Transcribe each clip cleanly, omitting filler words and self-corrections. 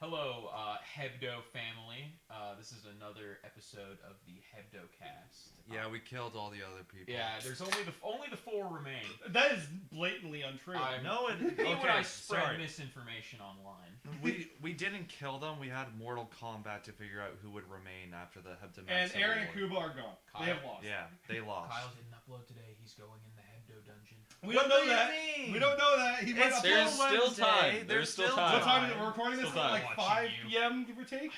Hello, Hebdo family. This is another episode of the Hebdocast. Yeah, we killed all the other people. Yeah, there's only the four remain. That is blatantly untrue. No, it. When I Okay, spread sorry. misinformation online. We didn't kill them. We had Mortal Kombat to figure out who would remain after the Hebdo. And Aaron and Kuba are gone. Kyle. They have lost. Yeah, they lost. Kyle didn't upload today. He's going in the Hebdo dungeon. We don't know that. We don't know that. He might It's upload. There's still time. There's still time. What time is it? We're recording this Still at time. like Watching 5 you. p.m. give or take.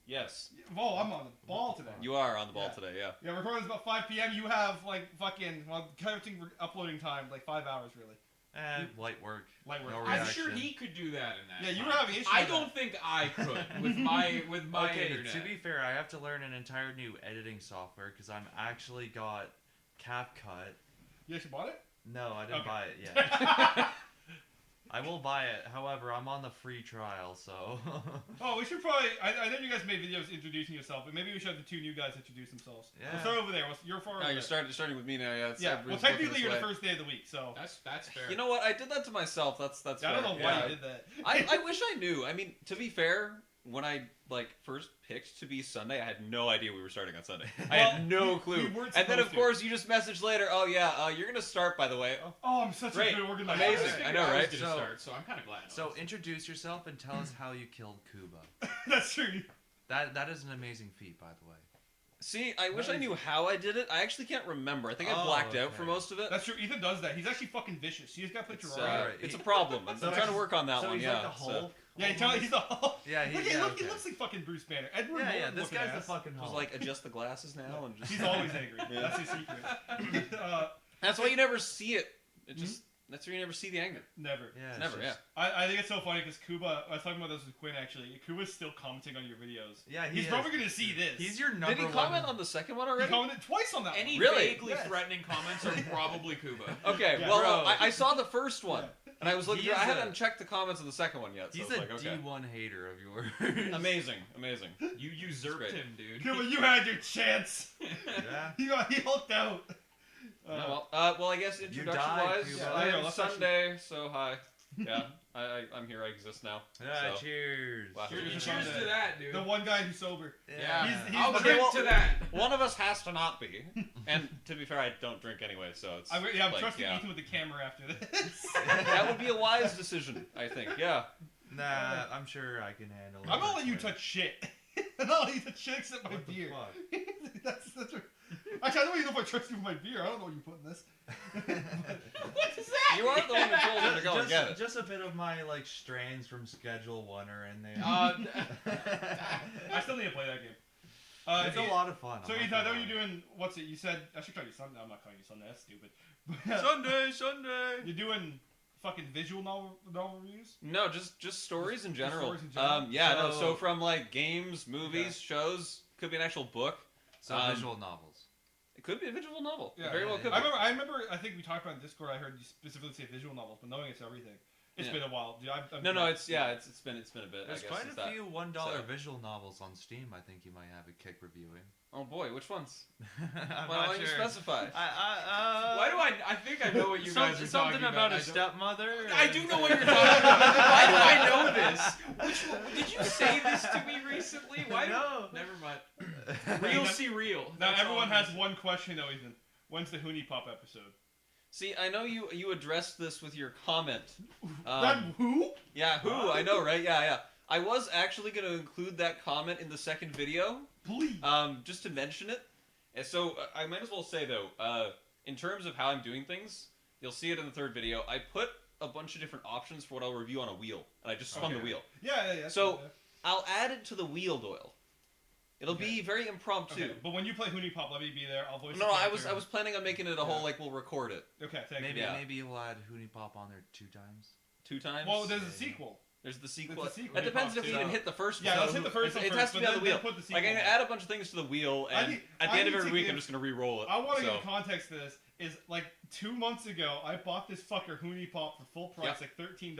Yes. Whoa, I'm on the ball today. You are on the ball Yeah. today, yeah. Yeah, we're recording this about 5 p.m. You have like fucking counting uploading time like 5 hours really. Light work. Light work. No I'm reaction. sure he could do that in that. Yeah, you time. were having issues. I with don't think I could with my Okay, internet. to be fair, I have to learn an entire new editing software because I'm actually got CapCut. that. You actually bought it? No, I didn't Okay. buy it yet. I will buy it. However, I'm on the free trial, so. Oh, we should probably. I know you guys made videos introducing yourself, but maybe we should have the two new guys introduce themselves. Yeah. We'll start over there. You're far over No, there. you're starting with me now, yeah. Yeah. Well, technically you're the first day of the week, so. That's fair. You know what? I did that to myself. That's I fair. don't know why you did that. I wish I knew. I mean, to be fair, when I first picked to be Sunday, I had no idea we were starting on Sunday. I had no clue. we weren't And then of supposed to. course you just messaged later. Oh yeah, you're gonna start by the way. Oh, I'm such Great. a good organizer. Amazing. I know, I was right? gonna So- start, so I'm kind of glad. So introduce yourself and tell us how you killed Kuba. That's true. That is an amazing feat, by the way. See, I wish I knew how I did it. I actually can't remember. I think I Oh, blacked out for okay. most of it. That's true. Ethan does that. He's actually fucking vicious. You just gotta play It's, Terraria. Right. it's a problem. I'm So trying to work on that so one. he's Yeah. like the Hulk. Yeah, he's the Hulk. Yeah, Look, he he looks like fucking Bruce Banner. Edward Yeah, Norton this looking guy's the ass. fucking Just Hulk. like adjust the glasses now and just. He's always angry. Yeah. That's his secret. That's why you never see it. It just. That's why you never see the anger. Never. Yeah, it's Never. Yeah. just- I think it's so funny because Kuba. I was talking about this with Quinn actually. Kuba's still commenting on your videos. Yeah, He's is. probably gonna see this. He's your number Did he one. comment on the second one He already? commented twice on that any one. Really? vaguely Yes. threatening comments are probably Kuba. Okay, Yeah, well, bro. I saw the first one, Yeah. and I was looking. He I is haven't checked the comments on the second one yet. So He's it's a like, okay. D1 hater of yours. Amazing. You usurped Great. him, dude. Kuba, you had your chance. Yeah. He hulked out. Well, I guess You introduction died, wise, Cuba. Yeah, there you go, it's let's Sunday, so hi. Yeah, I'm here. I exist now. Yeah, So. cheers. Wow. Cheers Sunday. to that, dude. The one guy who's sober. Yeah. He's I'll the- drink well- to that. One of us has to not be. And to be fair, I don't drink anyway, so it's. I'm like, trusting yeah. Ethan with the camera after this. That would be a wise decision, I think. Yeah. Nah, I'm sure I can handle it. I'm not letting you touch shit. I'm not letting you touch shit except my What the beer. fuck? that's what... Actually, I don't even know if I trust you with my beer. I don't know what you put in this. What is that? You are the one who told him to go and get it. Just a bit of my strains from Schedule 1 are in there. I still need to play that game. It's a lot of fun. So I'm not Ethan, I know gonna you're lie. doing. What's it? You said I should try you Sunday. I'm not calling you Sunday. That's stupid. Sunday. You're doing fucking visual novel reviews. No, just stories in general. stories in general? Yeah, no. So- So from games, movies, shows, could be an actual book. So visual novels. It could be a visual novel. Yeah, It very well yeah, could yeah. be. I remember. I think we talked about in Discord. I heard you specifically say visual novels, but knowing it's everything. It's Yeah. been a while. Dude, I've No, it's it's been a bit. There's I guess, quite since a that. few $1 So- visual novels on Steam. I think you might have a kick reviewing. Oh boy, which ones? I'm Why not don't you sure. specify? Why do I think I know what you guys are something talking about I a don't- stepmother? I do know what you're talking about. Why do I know this? Did you say this to me recently? Why? No. Never mind. Real see real. Now That's everyone all has one question though, Ethan. When's the Hoonie Pop episode? See, I know you addressed this with your comment. That who? Yeah, who? I know, right? Yeah. I was actually going to include that comment in the second video, Please. just to mention it. And so I might as well say though, in terms of how I'm doing things, you'll see it in the third video. I put a bunch of different options for what I'll review on a wheel, and I just spun the Okay. wheel. Yeah. So- I'll add it to the wheel, Doyle. It'll be very impromptu. Okay, but when you play Hoonie Pop, let me be there. I'll voice. No, the I character. was planning on making it a whole we'll record it Okay, thank Maybe you. Yeah. maybe you'll add Hoonie Pop on there 2 times. 2 times. Well, there's a sequel. There's the sequel. There's a sequel. That depends if we So- even hit the first one. Yeah, let's hit the first one It first, has to but be on the then wheel. put the Like, I'm sequel gonna on. add a bunch of things to the wheel, I and need- at I the end of need every to week, give- I'm just gonna re-roll it. I want to so. give context to this. Is like 2 months ago, I bought this fucker Hoonie Pop for full price, Yep. like $13.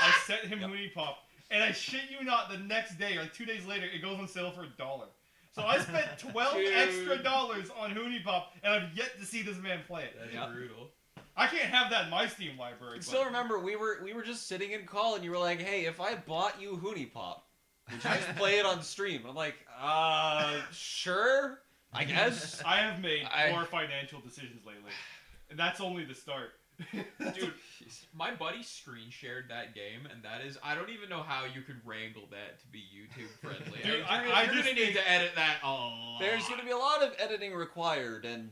I sent him Yep. Hoonie Pop, and I shit you not, the next day or 2 days later, it goes on sale for $1. So I spent 12 Dude. extra dollars on Hoonie Pop, and I've yet to see this man play it. That's Yeah. brutal. I can't have that in my Steam library. I still remember we were just sitting in call and you were like, "Hey, if I bought you Hoonie Pop, would you just play it on stream?" And I'm like, sure, I guess. I have made poor financial decisions lately, and that's only the start. Dude, my buddy screen shared that game, and that is, I don't even know how you could wrangle that to be YouTube friendly. Dude, you're gonna need to edit that a lot. There's going to be a lot of editing required, and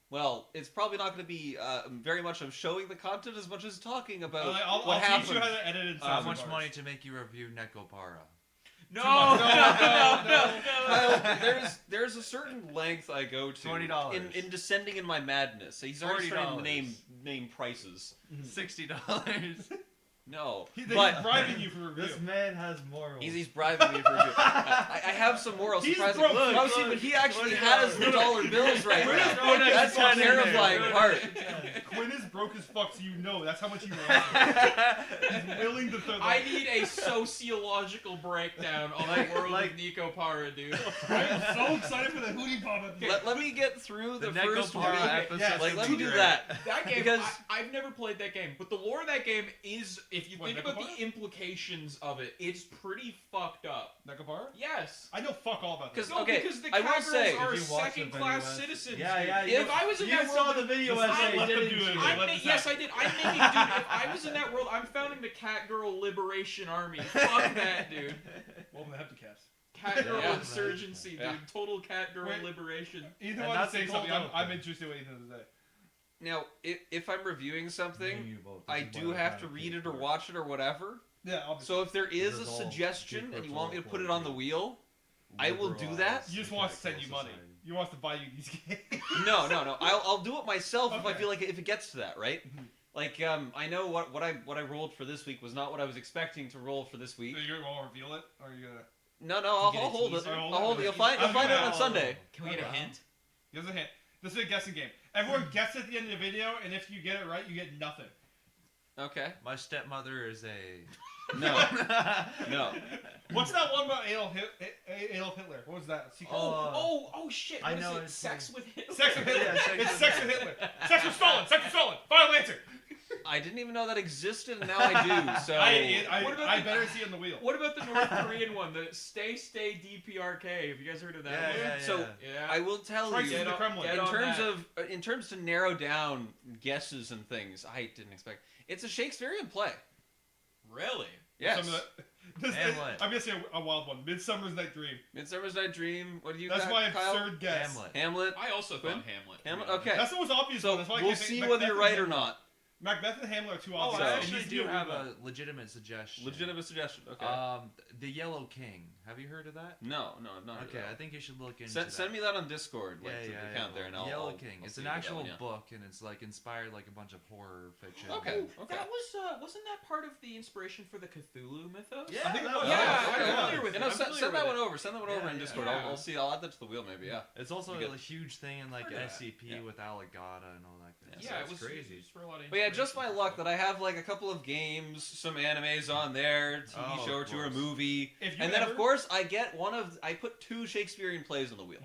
well, it's probably not going to be very much of showing the content as much as talking about I'll what happened. teach you how to edit in How Sassy much Bars. money to make you review Nekopara? No, Kyle, there's a certain length I go to $20. in descending in my madness. He's already starting to name prices. $60. No, He's but bribing you for review. This man has morals. he's bribing me for review. I have some morals. He's Surprisingly, broke. oh, Look, see, but he actually $20. has the dollar bills right Quinn is now. broke as That's the fuck. terrifying part. Quinn is broke as fuck, so you know that's how much he wants. He's willing to throw. I need a sociological breakdown on the world of Nico Para, dude. I am so excited for the Hootie Pop episode. Let me get through the first Nekopara week. episode. Yes, Like, let do me do that. that. That game, Because I've never played that game, but the lore of that game is, if you What, think about Nekopara? the implications of it, it's pretty fucked up. Nekopara? Yes. I know fuck all about this. No, Okay, because the I will cat say, girls are Did you watch the second-class video citizens. Yeah, dude. yeah. If I was in You that saw world, the video Listen, essay, let them didn't do you? it. yes, I did. I'm thinking, dude, if I was in that world, I'm founding the Cat Girl Liberation Army. Fuck that, dude. Welcome to Hebdocast. Cat Girl Yeah. Insurgency, dude. Yeah. Total Cat Girl Wait. Liberation. Ethan And wants that's to say the something. cold I'm open. interested in what Ethan has to say. Now, if I'm reviewing something, Me and you both. I This is do why I have to kinda read paid it or for watch it or whatever. Yeah, obviously. So if there is a This is all suggestion and you want me to put it on the secret wheel, I will do that. He just wants to send you money. He wants to buy you these games. No. I'll do it myself if I Okay. feel like if it gets to that, right? Mhm. Like I know what I rolled for this week was not what I was expecting to roll for this week. So you're gonna reveal it, or are you gonna? No, You I'll get a hold it. teaser? I'll hold it. You'll I'm find gonna- out on Sunday. Can we get a hint? Here's a hint. This is a guessing game. Everyone guesses at the end of the video, and if you get it right, you get nothing. Okay. My stepmother is a... No. No. What's that one about Adolf Hitler? What was that? Secret? Oh shit! I What is know it? it's Sex with Hitler. Sex with Hitler. Yeah, sex It's with sex with Hitler. Sex with Stalin. Sex with Stalin. Final answer. I didn't even know that existed, and now I do. So What about I the- better see it on the wheel. What about the North Korean one? The Stay DPRK. Have you guys heard of that Yeah, one? yeah, So, Yeah. I will tell Prices you. of the Kremlin. get In on terms that. in terms to narrow down guesses and things, I didn't expect. It's a Shakespearean play. Really? Yes. Some of this, Hamlet. I'm gonna say a wild one. Midsummer's Night Dream. Midsummer's Night Dream. What do you That's got, my Kyle? absurd guess. Hamlet. Hamlet. I also Quinn? thought Hamlet. to be Hamlet. honest. Okay. That's the most obvious So one. That's why I we'll can't think see Macbeth whether you're and right or Hamlet. not. Macbeth and Hamlet are too Oh, obvious. I It actually needs to be do a have weird one. a legitimate suggestion. Legitimate suggestion. Okay. The Yellow King. Have you heard of that? no, not Okay, really. I think you should look into Send, that. send me that on Discord, like Yeah, to yeah, the yeah. account there, and I'll. Yellow I'll- King. I'll It's see an if I get actual one, yeah. book, and it's like inspired like a bunch of horror fiction. Okay. Okay. That was wasn't that part of the inspiration for the Cthulhu mythos? Yeah, I think it that was. was- Yeah, okay. I'm familiar with You it. know, I'm send familiar that with one it. over. Send that one over Yeah, in Discord. yeah. I'll see. I'll add that to the wheel, maybe. Yeah. It's also You a get- huge thing in like Heard of that. SCP Yeah. with Aligata and all that. Kind of Yeah, stuff. it It's was crazy. used for a lot of But yeah, just my inspiration. luck that I have like a couple of games, some animes on there, TV Oh, show or of two, or a course. movie, If you and then ever- of course I get I put 2 Shakespearean plays on the wheel,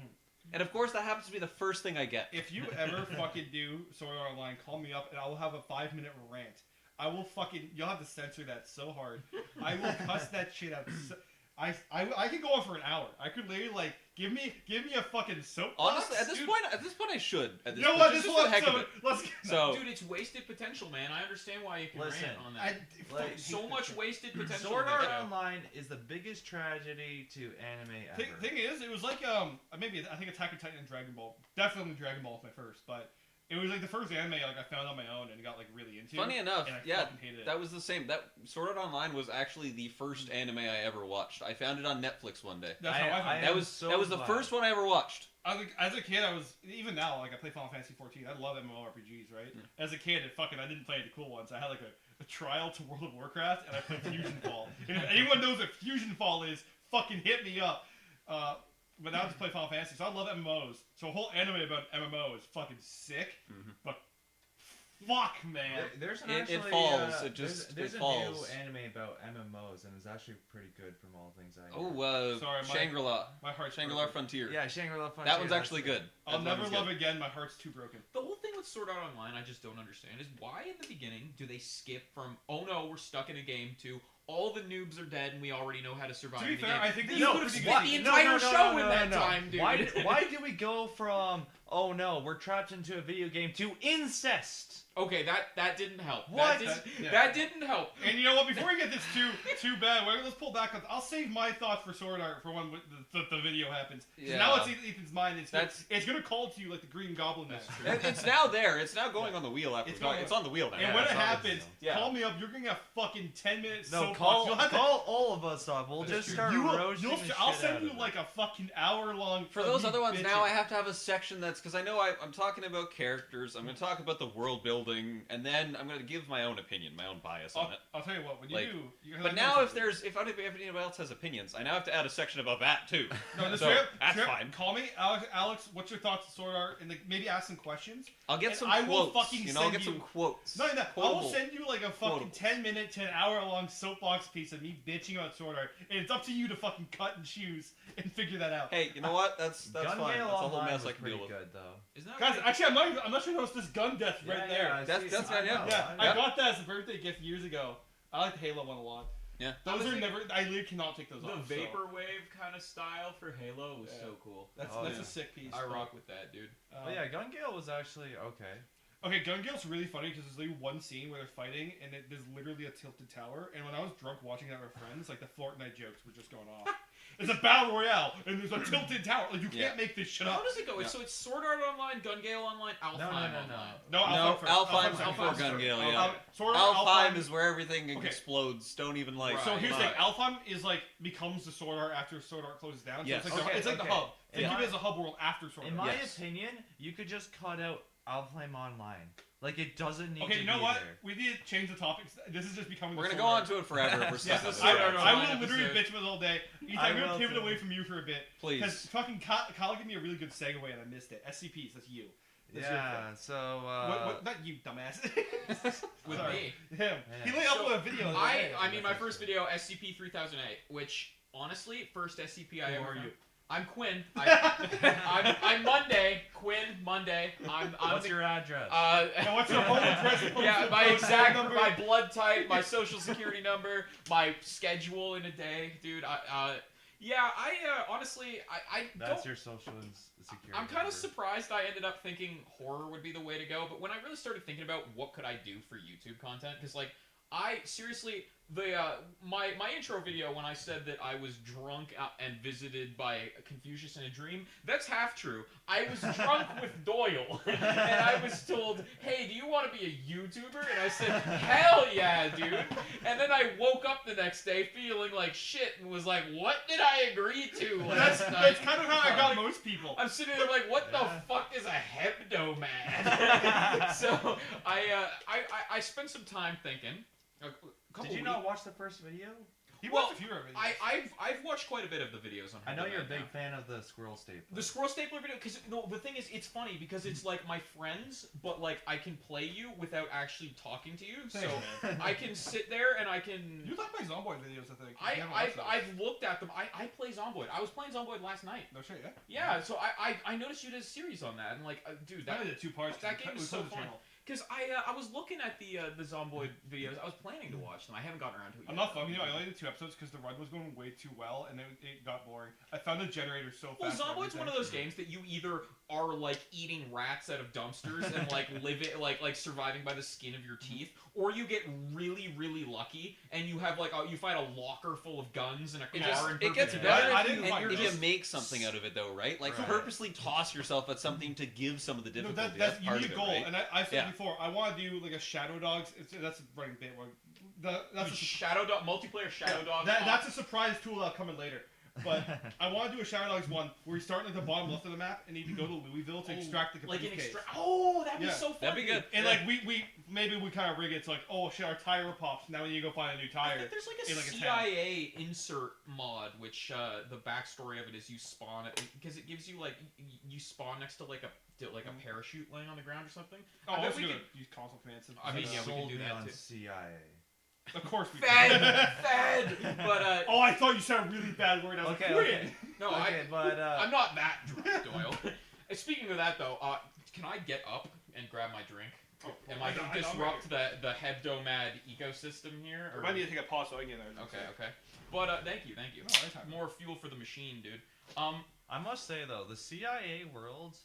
and of course that happens to be the first thing I get. If you ever fucking do Sword Art Online, call me up and I will have a 5-minute rant. I will fucking. You'll have to censor that so hard. I will cuss that shit out. I could go on for an hour. I could literally like give me a fucking soapbox. Honestly, at this dude. point I should. At this You know point, what? just This for the one. heck of So it. let's. So Dude, it's wasted potential, man. I understand why you can Listen, rant on that. I, Like, So much wasted potential. Sword in that Art show. Online is the biggest tragedy to anime ever. thing is, it was like maybe I think Attack on Titan and Dragon Ball. Definitely Dragon Ball was my first, but it was like the first anime like I found on my own and got like really into. funny enough, and I yeah, fucking hated it. that was the same. That Sword Art Online was actually the first anime I ever watched. I found it on Netflix one day. That's how I found it. That am was so that was the glad. first one I ever watched. As a kid, I was even now like I play Final Fantasy 14. I love MMORPGs, right? Yeah. As a kid, I didn't play any cool ones. I had like a trial to World of Warcraft, and I played Fusion Fall. And if anyone knows what Fusion Fall is, fucking hit me up. But now I just play Final Fantasy, so I love MMOs. So a whole anime about MMO is fucking sick. Mhm. But fuck, man. There's an It actually, falls, it there's just- there's it a falls. new anime about MMOs, and it's actually pretty good from all things I Oh, know. Sorry, my- Shangri-La, My heart's Shangri-La broken. Frontier. Yeah, Shangri-La Frontier. That one's actually good. I'll That never one's love good. again. My heart's too broken. The whole thing with Sword Art Online I just don't understand is why in the beginning do they skip from, oh no, we're stuck in a game, to all the noobs are dead and we already know how to survive To be in the fair, game. I think you that's could have pretty split good. the entire show in that time, dude. Why do we go from, oh no, we're trapped into a video game, to incest? Okay, that didn't help. What? That didn't help. And you know what? Before we get this too bad, let's pull back. I'll save my thoughts for Sword Art for when the video happens. Yeah. Now it's Ethan's mind. That's- It's gonna call to you like the Green Goblin. It's now there. It's now going on the wheel after It's on the wheel now. And when it it's on happens, yeah. call me up. You're gonna get fucking 10 minutes. No, You'll have to, call all of us up. We'll That's just true. start roasting the I'll shit send out you of like it. a fucking hour long. For those other ones, now I have to have a section that's because I know I'm talking about characters. I'm going to talk about the world building, and then I'm going to give my own opinion, my own bias on it. I'll tell you what. When you Like, do, But now, if anybody else has opinions, I now have to add a section about that too. no, so that's fine. Call me, Alex. What's your thoughts on Sword Art? And maybe ask some questions. I'll get And some I will quotes. fucking I'll send get you- some quotes. Not even that. I will Quotable. send you like a fucking Quotable. 10-minute to an hour-long soapbox piece of me bitching about Sword Art, and it's up to you to fucking cut and choose and figure that out. Hey, you know what? That's Gun fine. Gale That's a whole Online mess I was can deal pretty with. good though. Isn't that Guys, like, actually, I'm not sure how it's this gun death right there. I That's- see. that's I not- yeah. know, Yeah, I I know. got that as a birthday gift years ago. I like the Halo one a lot. Yeah. Those are Honestly, never. I literally cannot take those the off. so vaporwave kind of style for Halo was Yeah. so cool. That's Oh, that's yeah. a sick piece. I but, rock with that, dude. But yeah, Gun Gale was actually okay. Okay, Gun Gale's really funny because there's literally one scene where they're fighting and there's literally a tilted tower. And when I was drunk watching that with friends, like the Fortnite jokes were just going off. It's a battle royale and there's a tilted tower. Like you can't Yeah. make this shit How up. does it go? Yeah. So it's Sword Art Online, Gun Gale Online, Alfheim no, Online. No, No, Alfheim's second. before Gun Gale, yeah. Sword Art Alfheim is where everything Okay. explodes. Don't even like. Right. So here's the thing: Right. Alfheim is like becomes the Sword Art after Sword Art closes down. So Yes. it's like, Okay, it's like okay. the hub. Think In of my- it as a hub world after Sword In Art. my Yes. opinion, you could just cut out Alfheim Online. Like it doesn't need Okay, to you know be what? there. We need to change the topics. This is just becoming. We're the gonna Sword go Art. on to it forever. If we're Yeah, stuck on I, Sword Art. I Online will literally episode. bitch about it all day. Ethan, I I'm gonna will pivot too. away from you for a bit. Please. Because fucking Kyle gave me a really good segue and I missed it. SCPs, that's you. That's your Yeah. So. what, not you, dumbass. With Sorry. me. Him. He Yeah. laid So, up a video. the other day. I mean, my first video, SCP-3008, which, honestly, first SCP I Who ever are found. you? I'm Quinn. I'm Monday. Quinn, Monday. I'm What's the, your address? And what's your home address? yeah, my Phone exact, number? my blood type, my social security number, my schedule in a day, dude. Honestly, I That's don't. your social security. I'm kind number. of surprised I ended up thinking horror would be the way to go, but when I really started thinking about what could I do for YouTube content, because like I seriously my intro video when I said that I was drunk and visited by Confucius in a dream, that's half true. I was drunk with Doyle, and I was told, "Hey, do you want to be a YouTuber?" And I said, "Hell yeah, dude!" And then I woke up the next day feeling like shit and was like, "What did I agree to last night?" That's kind of how I got most people. I'm sitting there like, what Yeah. the fuck is a hebdo man? So I spent some time thinking. Did you not watch the first video? He Well, watched a few of it. I've watched quite a bit of the videos on. I know Hebdo you're a Man big now. fan of the squirrel stapler. The scroll stapler video, because the thing is, it's funny because it's like my friends, but like I can play you without actually talking to you. So Thanks, I can sit there and I can. You like my Zomboid videos, I think. You haven't watched those. I've looked at them. I play Zomboid. I was playing Zomboid last night. No shit, yeah. Yeah, so I noticed you did a series on that, and like, dude, I that did 2 parts. that game We is so closed the fun. channel. because I was looking at the Zomboid videos. I was planning to watch them. I haven't gotten around to it yet. I'm not fucking you. I only did 2 episodes because the run was going way too well, and it got boring. I found the generator so Well, fast. for Zomboid's one of everything. those games that you either are like eating rats out of dumpsters and like living like surviving by the skin of your teeth, or you get really lucky and you have like you find a locker full of guns and a It, car just, in it perfect gets health. better I if, didn't you, find and if it. you make something out of it, though, right? Like, Right. purposely toss yourself at something to give some of the No, difficulty. that's you part need of a it, goal, right? and I said Yeah. before I want to do like a Shadow Dogs. That's a running bit. Where that's a Shadow Dog multiplayer Shadow Dog. That's a surprise tool that'll come in later. But I want to do a Shadow Dogs one where you start at the bottom left of the map and need to go to Louisville to extract the like an case. Oh, that'd be Yeah. so fun. That'd be good. And like we maybe we kind of rig it. It's like, oh shit, our tire pops. Now we need to go find a new I tire. think there's like a in, like, a town. CIA insert mod, which the backstory of it is you spawn it because it gives you like you spawn next to like a parachute laying on the ground or something. Oh, I I bet was we gonna could- use console commands. I mean, You yeah, we can sold do me that on too. CIA. Of course we Fed. But Oh, I thought you said a really bad word. I was Okay, like, okay. "Quit." no, Okay, but I'm not that drunk, Doyle. Speaking of that though, can I get up and grab my drink. Oh, Am I going to I'm disrupt the Hebdomad ecosystem here? I might need to take a pause so I can get there. Okay. But thank you. No, anytime. More fuel for the machine, dude. I must say though, the CIA world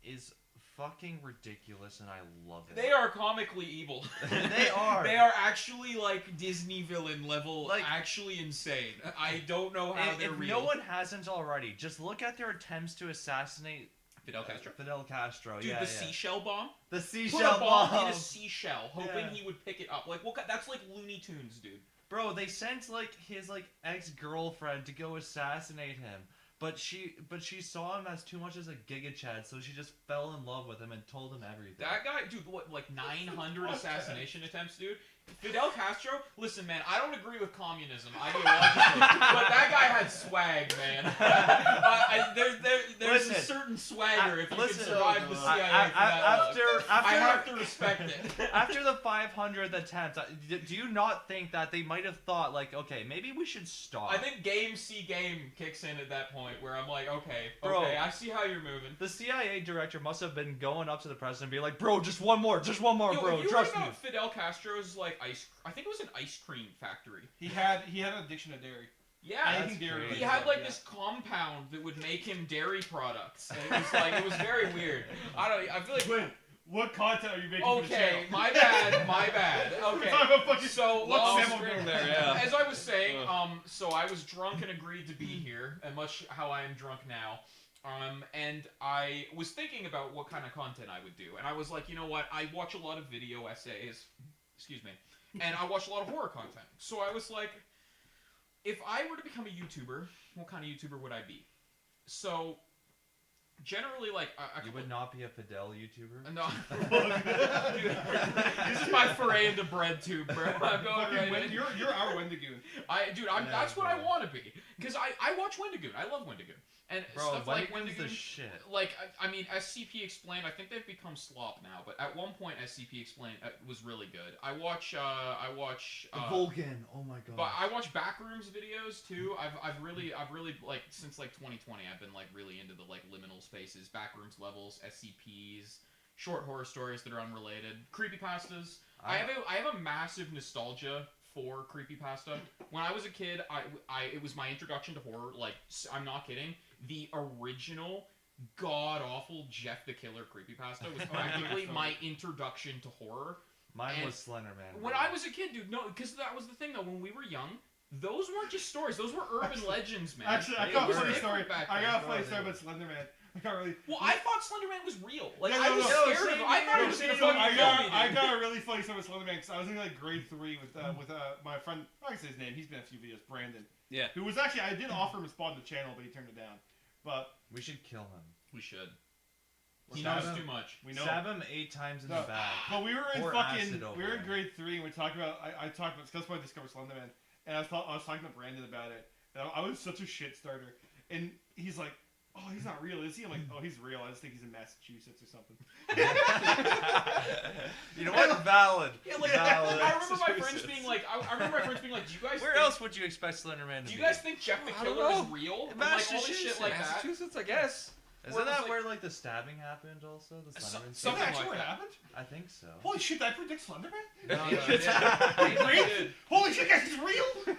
is fucking ridiculous, and I love it. They are comically evil. They are. They are actually like Disney villain level, Like- actually insane. I don't know how they're if real. no one hasn't already, just look at their attempts to assassinate Fidel Castro? Fidel Castro. Dude, yeah, the yeah. seashell bomb? The Put seashell a bomb bomb. in a seashell, hoping Yeah. he would pick it up. Like, what? That's like Looney Tunes, dude. Bro, they sent like his like ex-girlfriend to go assassinate him. But she saw him as too much as a Giga Chad, so she just fell in love with him and told him everything. That guy, dude, what, like 900 assassination attempts, dude? Fidel Castro, listen, man, I don't agree with communism ideologically, but that guy had swag, man. There's a Listen, certain swagger if you can listen, survive the CIA for that long. I have to respect it. After the 500th attempt, do you not think that they might have thought, like, okay, maybe we should stop? I think game kicks in at that point where I'm like, okay, Bro. I see how you're moving. The CIA director must have been going up to the president and being like, bro, just one more, Yo, bro, if you trust read me. about Fidel Castro's like I think it was an ice cream factory. He had an addiction to dairy. Yeah, Anything dairy. he had like this compound that would make him dairy products. And it was very weird. I feel like Wait, what content are you making for the channel? okay, my bad. We're Okay. talking about fucking So, what's well, Sam string doing there, yeah. As I was saying, so I was drunk and agreed to be here, and much how I am drunk now. And I was thinking about what kind of content I would do, and I was like, you know what? I watch a lot of video essays, excuse me, and I watch a lot of horror content. So I was like, if I were to become a YouTuber, what kind of YouTuber would I be? So generally, like, You would not be a Fidel YouTuber? no. Dude, this is my foray into bread tube, bro. I'm going Fucking right in. you're our Wendigoon. That's what I bro. want to be. Because I watch Wendigoon. I love Wendigoon. And Bro, stuff like Wendigoon's Wendigoon. the shit. Like, I mean, SCP Explained, I think they've become slop now, but at one point SCP Explained was really good. I watch Vulcan, oh my god. but I watch Backrooms videos too. I've really like since like 2020 I've been like really into the like liminal spaces, Backrooms levels, SCPs, short horror stories that are unrelated, creepypastas. I have a massive nostalgia for creepypasta. When I was a kid, it was my introduction to horror. Like, I'm not kidding. The original god awful Jeff the Killer creepypasta was practically my introduction to horror. Mine and was Slenderman. When I was a kid, dude, no, because that was the thing though. When we were young, those weren't just stories; those were urban legends, man. Actually, I It got a was funny different story. back I then. got a funny story about Slenderman. I can't really. Well, I thought Slenderman was real. Like, Yeah, I no, was no, scared of him. I thought No, he was gonna so fucking kill me, I dude. got a really funny story with Slenderman because I was in like grade 3 with my friend. I can say his name. He's been in a few videos. Brandon. Yeah. Who was actually I did offer him a spot on the channel, but he turned it down. But We should kill him. We should. He He knows knows too much. we know. Stab him 8 times in No, the back. But we were in Pour fucking. acid over We were in him. grade 3 and we talked about. I talked about. That's why I discovered Slenderman. And I was talking to Brandon about it. And I was such a shit starter. And he's like, "Oh, he's not real, is he?" I'm like, "Oh, he's real. I just think he's in Massachusetts or something." You know what? Valid. Yeah, like Valid. I remember my friends being like, I remember my friends being like, "Do you guys? Where think, else would you expect Slenderman to Do be? you guys think Jeff the I don't Killer is know. real? And, like all this shit like that. Massachusetts, I guess. Isn't Where it was that like- where like the stabbing happened also? The So- Slenderman Is something that scene? actually like what that. happened? I think so. Holy shit! Did I predict Slenderman? No, no, Yeah. no. He did. Holy shit, guys, he's real.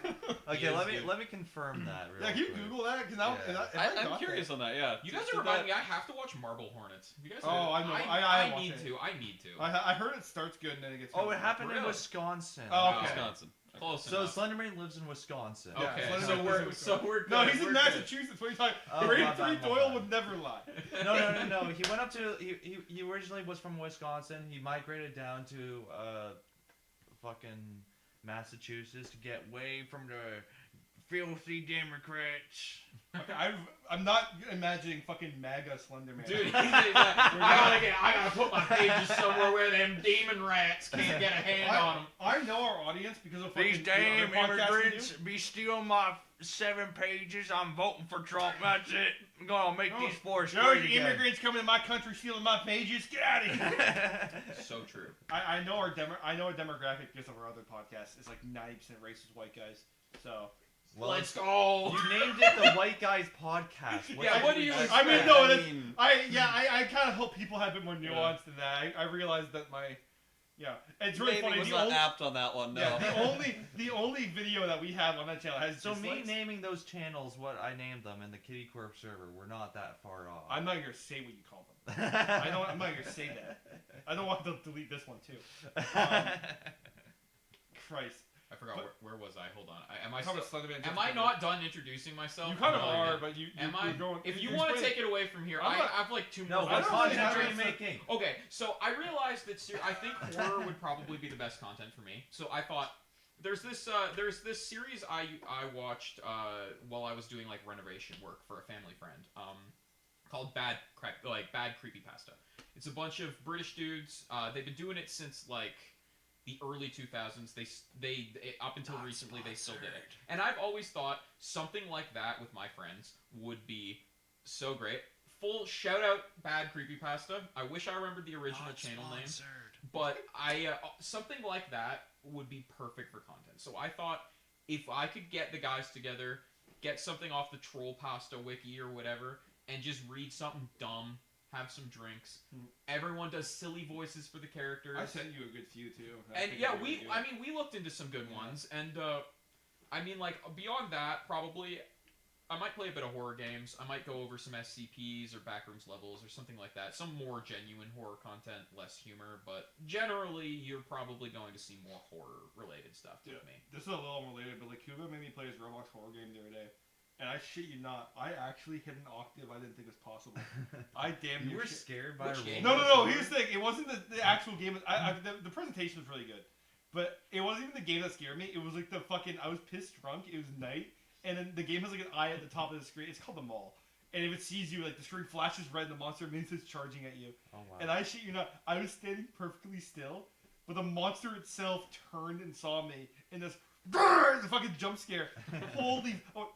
Okay, is, let me dude. let me confirm that. Real Yeah, can you quick. Google that? Because now Yeah. I'm curious on that. Yeah. You guys Did are reminding that- me. I have to watch Marble Hornets. Have you guys? Oh, heard I know. it? I I watch need it. to. I need to. I heard it starts good and then it gets. Oh, it happened in Really? Wisconsin. Oh, okay. Wisconsin. Close So enough. Slenderman lives in Wisconsin. Yeah, Okay, Slenderman so lives we're in Wisconsin. good. No, he's we're in good. Massachusetts. What are you talking? Oh, Grade my 3 bad, my Doyle bad. would never lie. No. He went up to. He originally was from Wisconsin. He migrated down to fucking Massachusetts to get away from the filthy Democrats. Okay, I'm not imagining fucking MAGA Slenderman. Dude, he's like, I gotta put my pages somewhere where them demon rats can't get a hand on them. I know our audience because of fucking These the other damn podcasts we immigrants do. be stealing my 7 pages. I'm voting for Trump. That's it. I'm gonna make these four Those straight again. immigrants coming to my country stealing my pages. Get out of here. So true. I know our demographic because of our other podcast is like 90% racist white guys. So Well, Let's go. You named it the White Guys Podcast. Yeah, what do you I mean, expect? no, I that's, mean- I kind of hope people have a bit more nuance than that. I realized that it's really Naming funny. was The not only, apt on that one. No. yeah, the only video that we have on that channel has So dislikes. me naming those channels what I named them in the Kitty Corp server, we're not that far off. I'm not gonna say what you call them. I'm not gonna say that. I don't want to delete this one too. Christ. I forgot where was I? Hold on. Am I Talk still, about Slenderman. am I not done introducing myself? You kind of No, are, yeah. but you. Am you're I? Going, If you you're want to explaining- take it away from here, I'm I not- have like 2 no, more. I what don't content really have are you it. making? Okay, so I realized that I think horror would probably be the best content for me. So I thought there's this series I watched while I was doing like renovation work for a family friend called Bad Creepypasta. It's a bunch of British dudes. They've been doing it since like the early 2000s. They up until recently they still did it. And I've always thought something like that with my friends would be so great. Full shout out Bad Creepypasta. I wish I remembered the original channel name, but something like that would be perfect for content. So I thought if I could get the guys together, get something off the Troll Pasta wiki or whatever, and just read something dumb, have some drinks. Everyone does silly voices for the characters. I sent you a good few too. And yeah, we looked into some good ones, and I mean, like beyond that, probably I might play a bit of horror games. I might go over some SCPs or backrooms levels or something like that. Some more genuine horror content, less humor, but generally you're probably going to see more horror related stuff with me. This is a little unrelated, but like Kuba made me play his Roblox horror game the other day. And I shit you not, I actually hit an octave I didn't think was possible. I damn You near were shit. scared by Which a game? No. Here's the thing. It wasn't the actual game. The presentation was really good, but it wasn't even the game that scared me. It was like the fucking. I was pissed drunk. It was night, and then the game has like an eye at the top of the screen. It's called the Mall, and if it sees you, like the screen flashes red, and the monster means it's charging at you. Oh wow. And I shit you not, I was standing perfectly still, but the monster itself turned and saw me in this the fucking jump scare. Holy. Oh,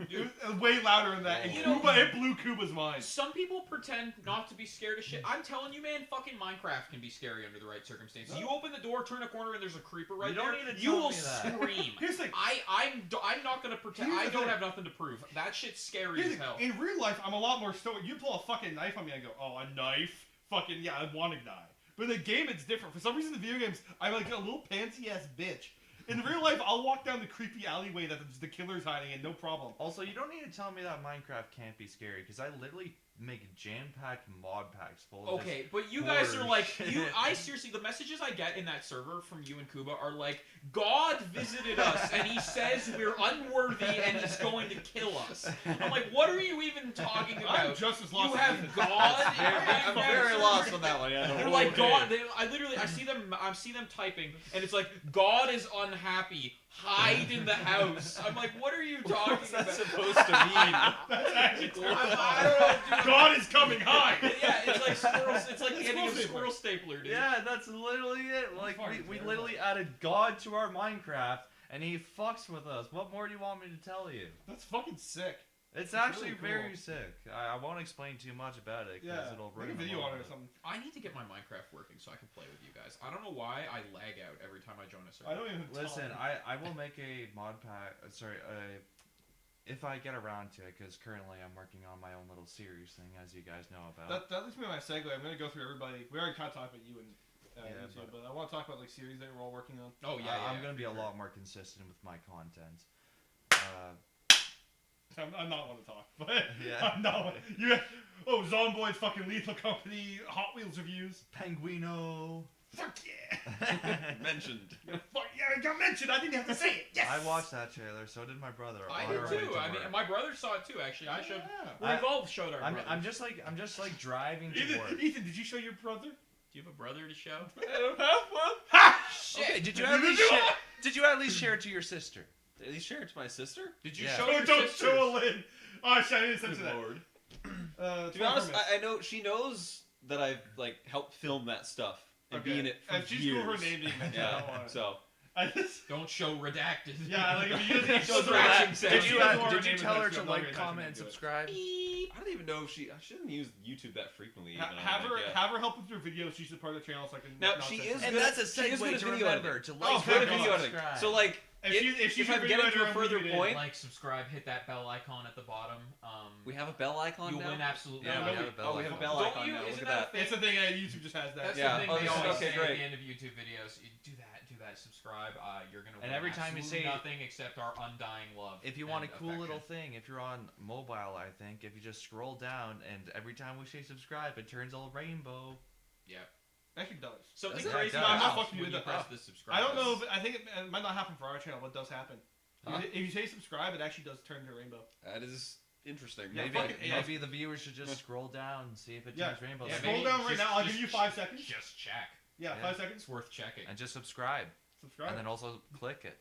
it was way louder than that. And You know- it blew Kuba's mind. Some people pretend not to be scared of shit. I'm telling you, man, fucking Minecraft can be scary under the right circumstances. You open the door, turn a corner, and there's a creeper right You don't there. need to You tell will me that. scream. Here's the thing. I'm not gonna pretend. Here's I the don't thing. have nothing to prove. That shit's scary Here's as the- hell. In real life, I'm a lot more stoic. You pull a fucking knife on me, I go, oh, a knife? Fucking, yeah, I want to die. But in the game, it's different. For some reason, in the video games, I'm like a little pansy-ass bitch. In real life, I'll walk down the creepy alleyway that the killer's hiding in, no problem. Also, you don't need to tell me that Minecraft can't be scary, because I literally make jam-packed mod packs full of Okay, but you guys are horror like, shit. I seriously, the messages I get in that server from you and Kuba are like, God visited us and he says we're unworthy and he's going to kill us. I'm like, what are you even talking I'm about? just as You lost as have Ethan. God. I'm very lost on that one. Yeah, They're no. like God. I see them typing, and it's like God is unhappy. Hide in the house. I'm like, what are you talking What's that about? supposed to mean? That's actually I don't know, dude. God is coming high! Yeah, it's like squirrels. It's like the It's ending of Squirrel Squirrel Stapler, dude. Yeah, that's literally it. Like, fucking we terrible. literally added God to our Minecraft, and he fucks with us. What more do you want me to tell you? That's fucking sick. It's That's actually really cool. very sick. I won't explain too much about it, because Yeah, it'll make bring a video on it or something. I need to get my Minecraft working so I can play with you guys. I don't know why I lag out every time I join a server. I don't even Listen, talk. I will make a mod pack. If I get around to it, because currently I'm working on my own little series thing, as you guys know about. That leads me to my segue. I'm going to go through everybody. We already kind of talked about you and Yeah, YouTube, but I want to talk about like series that we're all working on. Oh yeah, I'm yeah, gonna be a for sure. lot more consistent with my content. I'm not one to talk, but Yeah. I'm not one. Zomboid's fucking Lethal Company Hot Wheels reviews. Penguino. Fuck yeah! Mentioned. Fuck yeah! It got mentioned. I didn't have to say it. Yes. I watched that trailer. So did my brother. I on did our way too. to I mean, work. my brother saw it too. Actually, I showed. Yeah. We both showed our. I'm brothers. I'm just like driving to Ethan, work. Ethan, did you show your brother? Do you have a brother to show? I don't have one. Ha! Shit. Okay, did you You at least do share? it! Did you at least share it to your sister? Did he share it to my sister? Did you Yeah. show Oh, your don't sisters? show a lid. Oh, shit, I didn't Good censor that. lord. To be 12 honest, permits. I know she knows that I've like helped film that stuff and be in it for She's years. cool her name being mentioned. I Yeah. don't want it. So Don't show redacted. Yeah, like if you just Show show scratching sound. Did you tell her to like, comment, and subscribe? I don't even know if she shouldn't use YouTube that frequently. Even, have her help with your videos. She's a part of the channel, so I can. Now she is, And good, that's a she is good segue at to video remember editing. to Oh, like, good comment, video and editing. subscribe. So like, if if I'm getting to a further point, Like, subscribe, hit that bell icon at the bottom. we have a bell icon You'll now. win absolutely. Yeah, we have a bell we have a icon. bell Don't icon you? now. Look Isn't at that that. It's the thing. YouTube just has that. That's Yeah. the thing Oh, they this is- always okay, say great. at the end of YouTube videos. You do that, subscribe. You're gonna And win every time you absolutely say- nothing except our undying love. If you want a and cool little affection. thing, if you're on mobile, I think, if you just scroll down and every time we say subscribe, it turns all rainbow. Actually does. Something Does it? crazy Yeah, it does. I'm not happens fucking when with you that. press the subscribe. I don't know. button. But I think it might not happen for our channel, but it does happen. Huh? If you say subscribe, it actually does turn to rainbow. That is interesting. Yeah, Maybe, fuck it, yeah. maybe the viewers should just scroll down and see if it Yeah. turns rainbow. Yeah, Scroll maybe down right just- now. I'll give just- you 5 seconds. Just check. Yeah, Yeah. 5 seconds. It's worth checking. And just subscribe. Subscribe. And then also click it.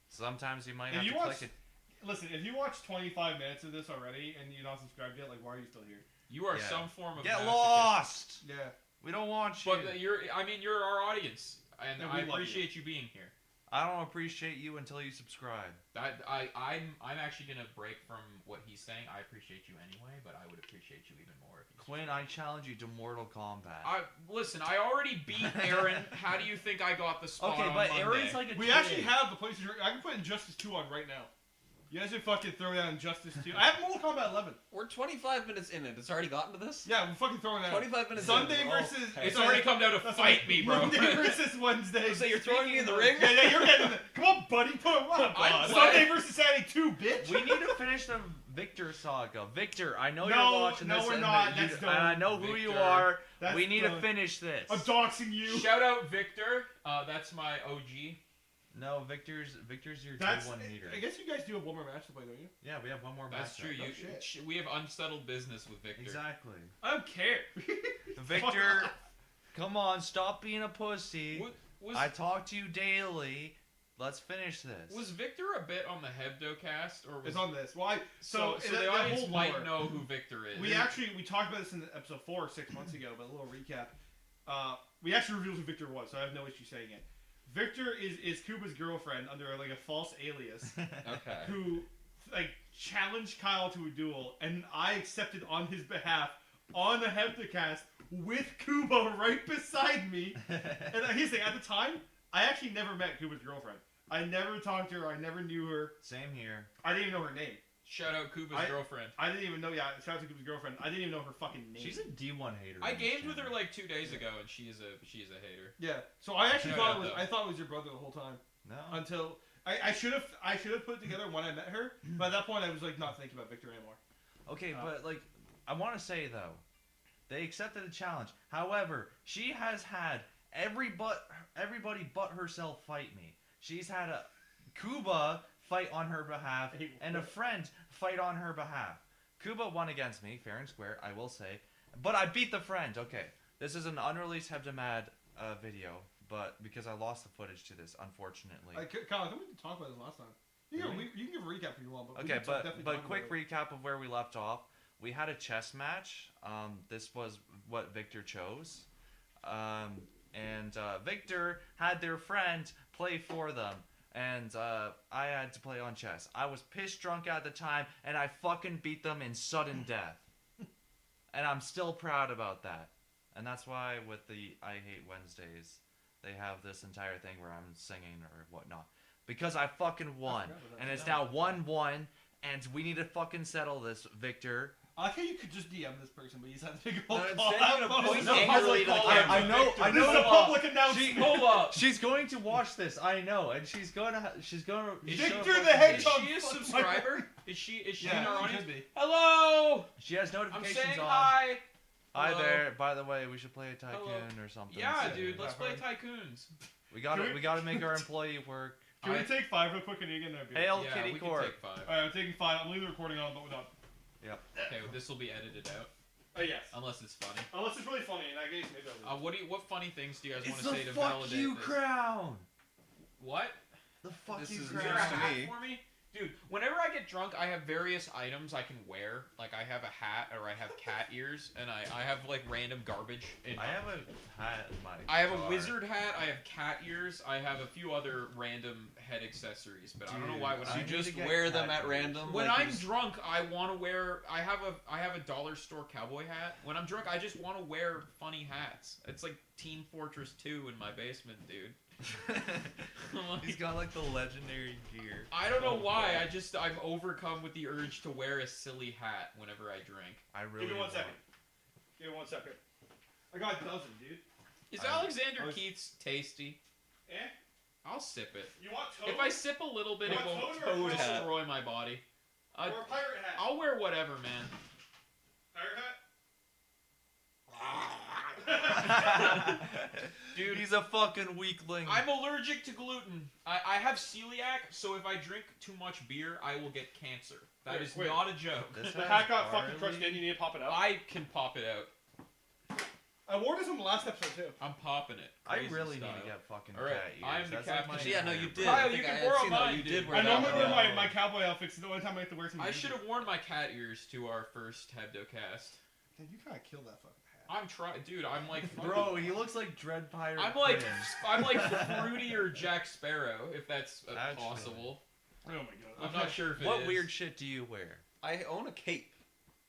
Sometimes you might If have you to watch- click it. Listen, if you watch 25 minutes of this already and you're not subscribed yet, like, why are you still here? You are Yeah. some form of Get masochist. lost! Yeah. We don't want you. But you're our audience, and Yeah, we I love you. appreciate you being here. I don't appreciate you until you subscribe. I'm actually gonna break from what he's saying. I appreciate you anyway, but I would appreciate you even more if you. Quinn, I challenge you to Mortal Kombat. Listen. I already beat Aaron. How do you think I got the spot Okay, on but Monday? Aaron's like a We kid. actually have the PlayStation. I can put Injustice 2 on right now. You guys should fucking throw down Injustice 2. I have Mortal Kombat 11. We're 25 minutes in it. It's already gotten to this. Yeah, we're fucking throwing that. 25 minutes. Sunday in. versus. Okay. It's already come down to That's fight right. me, bro. Monday versus Wednesday. So you're throwing me in the ring? Yeah, you're getting it. Come on, buddy. Put him on. I'm- Sunday versus Saturday 2, bitch. We need to finish the Victor saga. Victor, I know No, you're watching no, this. we're and not. you- That's and done. I know who you Victor. are. That's We need done. to finish this. I'm doxing you. Shout out Victor. That's my OG. No, Victor's your That's. T1 hater. I guess you guys do have one more match to play, don't you? Yeah, we have one more That's matchup. true. Oh, shit. We have unsettled business with Victor. Exactly. I don't care. Victor, come on, stop being a pussy. Was I talk to you daily. Let's finish this. was Victor a bit on the Hebdocast, or was It's on this. Why? so the audience might know who Victor is. We talked about this in episode 4 or 6 months ago, but a little recap. We actually revealed who Victor was, so I have no issue saying it. Victor is Kuba's girlfriend under like a false alias, Okay. who like challenged Kyle to a duel, and I accepted on his behalf on the Hebdocast with Kuba right beside me. And here's the thing: at the time, I actually never met Kuba's girlfriend. I never talked to her. I never knew her. Same here. I didn't even know her name. Shout out Kuba's girlfriend. I didn't even know. Yeah, shout out to Kuba's girlfriend. I didn't even know her fucking name. She's a D1 hater. I on this gamed with her channel. like 2 days ago, and she is a hater. Yeah. So I actually Shout thought out, it was. though. I thought it was your brother the whole time No. until I should have put it together when I met her. But at that point, I was like not thinking about Victor anymore. Okay, but like, I want to say though, they accepted the challenge. However, she has had everybody but herself fight me. She's had a Kuba fight on her behalf and a friend fight on her behalf. Kuba won against me, fair and square, I will say, but I beat the friend. Okay, this is an unreleased Hebdomad video, but because I lost the footage to this, unfortunately. Kyle, I think we did talk about this last time. You can, Really? you can give a recap if you want. But we Okay, can definitely but talk quick about it. recap of where we left off. We had a chess match. This was what Victor chose, and Victor had their friend play for them, and I had to play on chess. I was pissed drunk at the time, and I fucking beat them in sudden death, and I'm still proud about that. And that's why with the I Hate Wednesdays, they have this entire thing where I'm singing or whatnot. Because I fucking won. forgot about that. And it's now 1-1, and we need to fucking settle this, Victor. I like how you could just DM this person, but you just have to make a whole No, call. instead you're gonna point No, angrily to the public camera. call. I know, I This is a know. public announcement. Hold up. She's going to watch this, I know, and she's gonna. Victor the Hedgehog. Is she a subscriber? Is she Yeah, in our it audience? should be. Hello. She has I'm notifications saying on. hi. Hi Hello. there. By the way, we should play a tycoon Hello. or something. Yeah, soon. dude. Let's play Right. Tycoons. We gotta, Can we- we gotta make our employee work. Can we I- take 5 real quick and you get another beer? Hail Yeah, Kitty we can Court. take 5. Alright, I'm taking 5. I'm leaving the recording on, but we're done. Okay, well, this will be edited out Yes. unless it's funny. Unless it's really funny, in that case, maybe I'll leave. What funny things do you guys want It's to the say to fuck validate you this? crown. What? The fuck This you is Is there a crown. news to hat me. for me? Dude, whenever I get get drunk, I have various items I can wear. Like I have a hat, or I have cat ears, and I have like random garbage. I have a hat in my. I have a car. wizard hat. I have cat ears. I have a few other random head accessories, but I don't know why. When I I need You to just get wear them cat at ears. random. when like, I'm you just- drunk, I want to wear. I have a dollar store cowboy hat. When I'm drunk, I just want to wear funny hats. It's like Team Fortress 2 in my basement, dude. He's got like the legendary gear. I don't know why. I'm overcome with the urge to wear a silly hat whenever I drink. I really. Give me 1 want- second. Give me 1 second. I got a dozen, dude. Is I- Alexander I was- Keith's tasty? Eh? I'll sip it. You want toad? If I sip a little bit, You it want won't toad or a hat? destroy my body. or a pirate hat? I'll wear whatever, man. Pirate hat? Dude, He's a fucking weakling. I'm allergic to gluten. I have celiac, so if I drink too much beer, I will get cancer. That is Wait. not a joke. This The has hat got barley. fucking crushed in. You need to pop it out. I can pop it out. I wore this on the last episode too. I'm popping it. I Crazy really style. need to get fucking All right, cat ears. I am the That's captain. like my Yeah, no, you did. Kyle, I you think can I had borrow seen that. mine, You dude. did wear I that normally one, wear yeah. my cowboy outfits. It's the only time I have to wear some. I should have worn my cat ears to our first Hebdocast. Man, you kind of killed that fucking hat. I'm trying, dude. I'm like, Bro, he looks like Dread Pirate. I'm like Fruity or Jack Sparrow, if that's Actually. possible. Oh my god. I'm not sure if it What is. weird shit do you wear? I own a cape.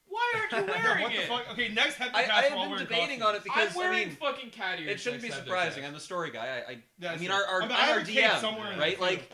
Why aren't you wearing what the it? fuck? Okay, next Hebdocast I we're all have been wearing debating costumes. on it because I'm wearing I mean, fucking cat ears. it shouldn't be next surprising. Hebdocast. I'm the story guy. I That's mean, true. our I mean, I have our a cape DM, somewhere in right? there, too. Like,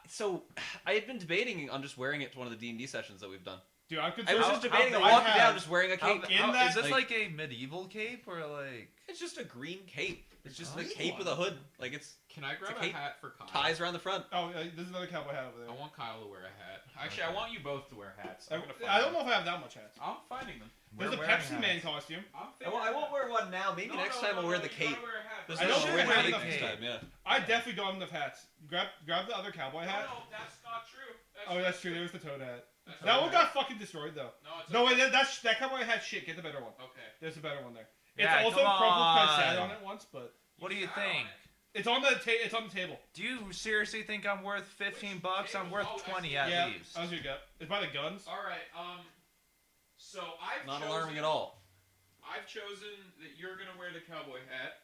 so I had been debating on just wearing it to one of the D&D sessions that we've done. Dude, I'm I concerned. was How- just debating how on big- walking I down have- just wearing a cape. In that- is this like- like a medieval cape or like? It's just a green cape. It's just Oh. a cape with a hood. Like it's Can I grab a a cape. hat for Kyle? ties around the front. Oh, there's another cowboy hat over I there. want Kyle to wear a hat. Actually, I want you both to wear hats. I'm gonna find I don't them. know if I have that much hats. I'm finding them. There's We're a wearing Pepsi Man hats. costume. I won't wear one now. Maybe next time I'll wear the cape. There's I no don't shit think I wear have the enough cape cape. this time. Yeah. I definitely don't have enough hats. Grab the other cowboy hat. No, that's not true. Oh, that's true. There's the toad hat. That's That okay. one got fucking destroyed though. No, it's No, okay. wait, that cowboy hat shit. Get the better one. Okay. There's a better one there. Yeah, It's also come crumpled because I on. sat on it once, but What do you sat think? on it. it's on the it's on the table. Do you seriously think I'm worth 15 bucks? I'm worth Oh, 20 that's- at yeah, least. how's your gut? It's by the guns. All right. So I've Not chosen, alarming at all. I've chosen that you're gonna wear the cowboy hat.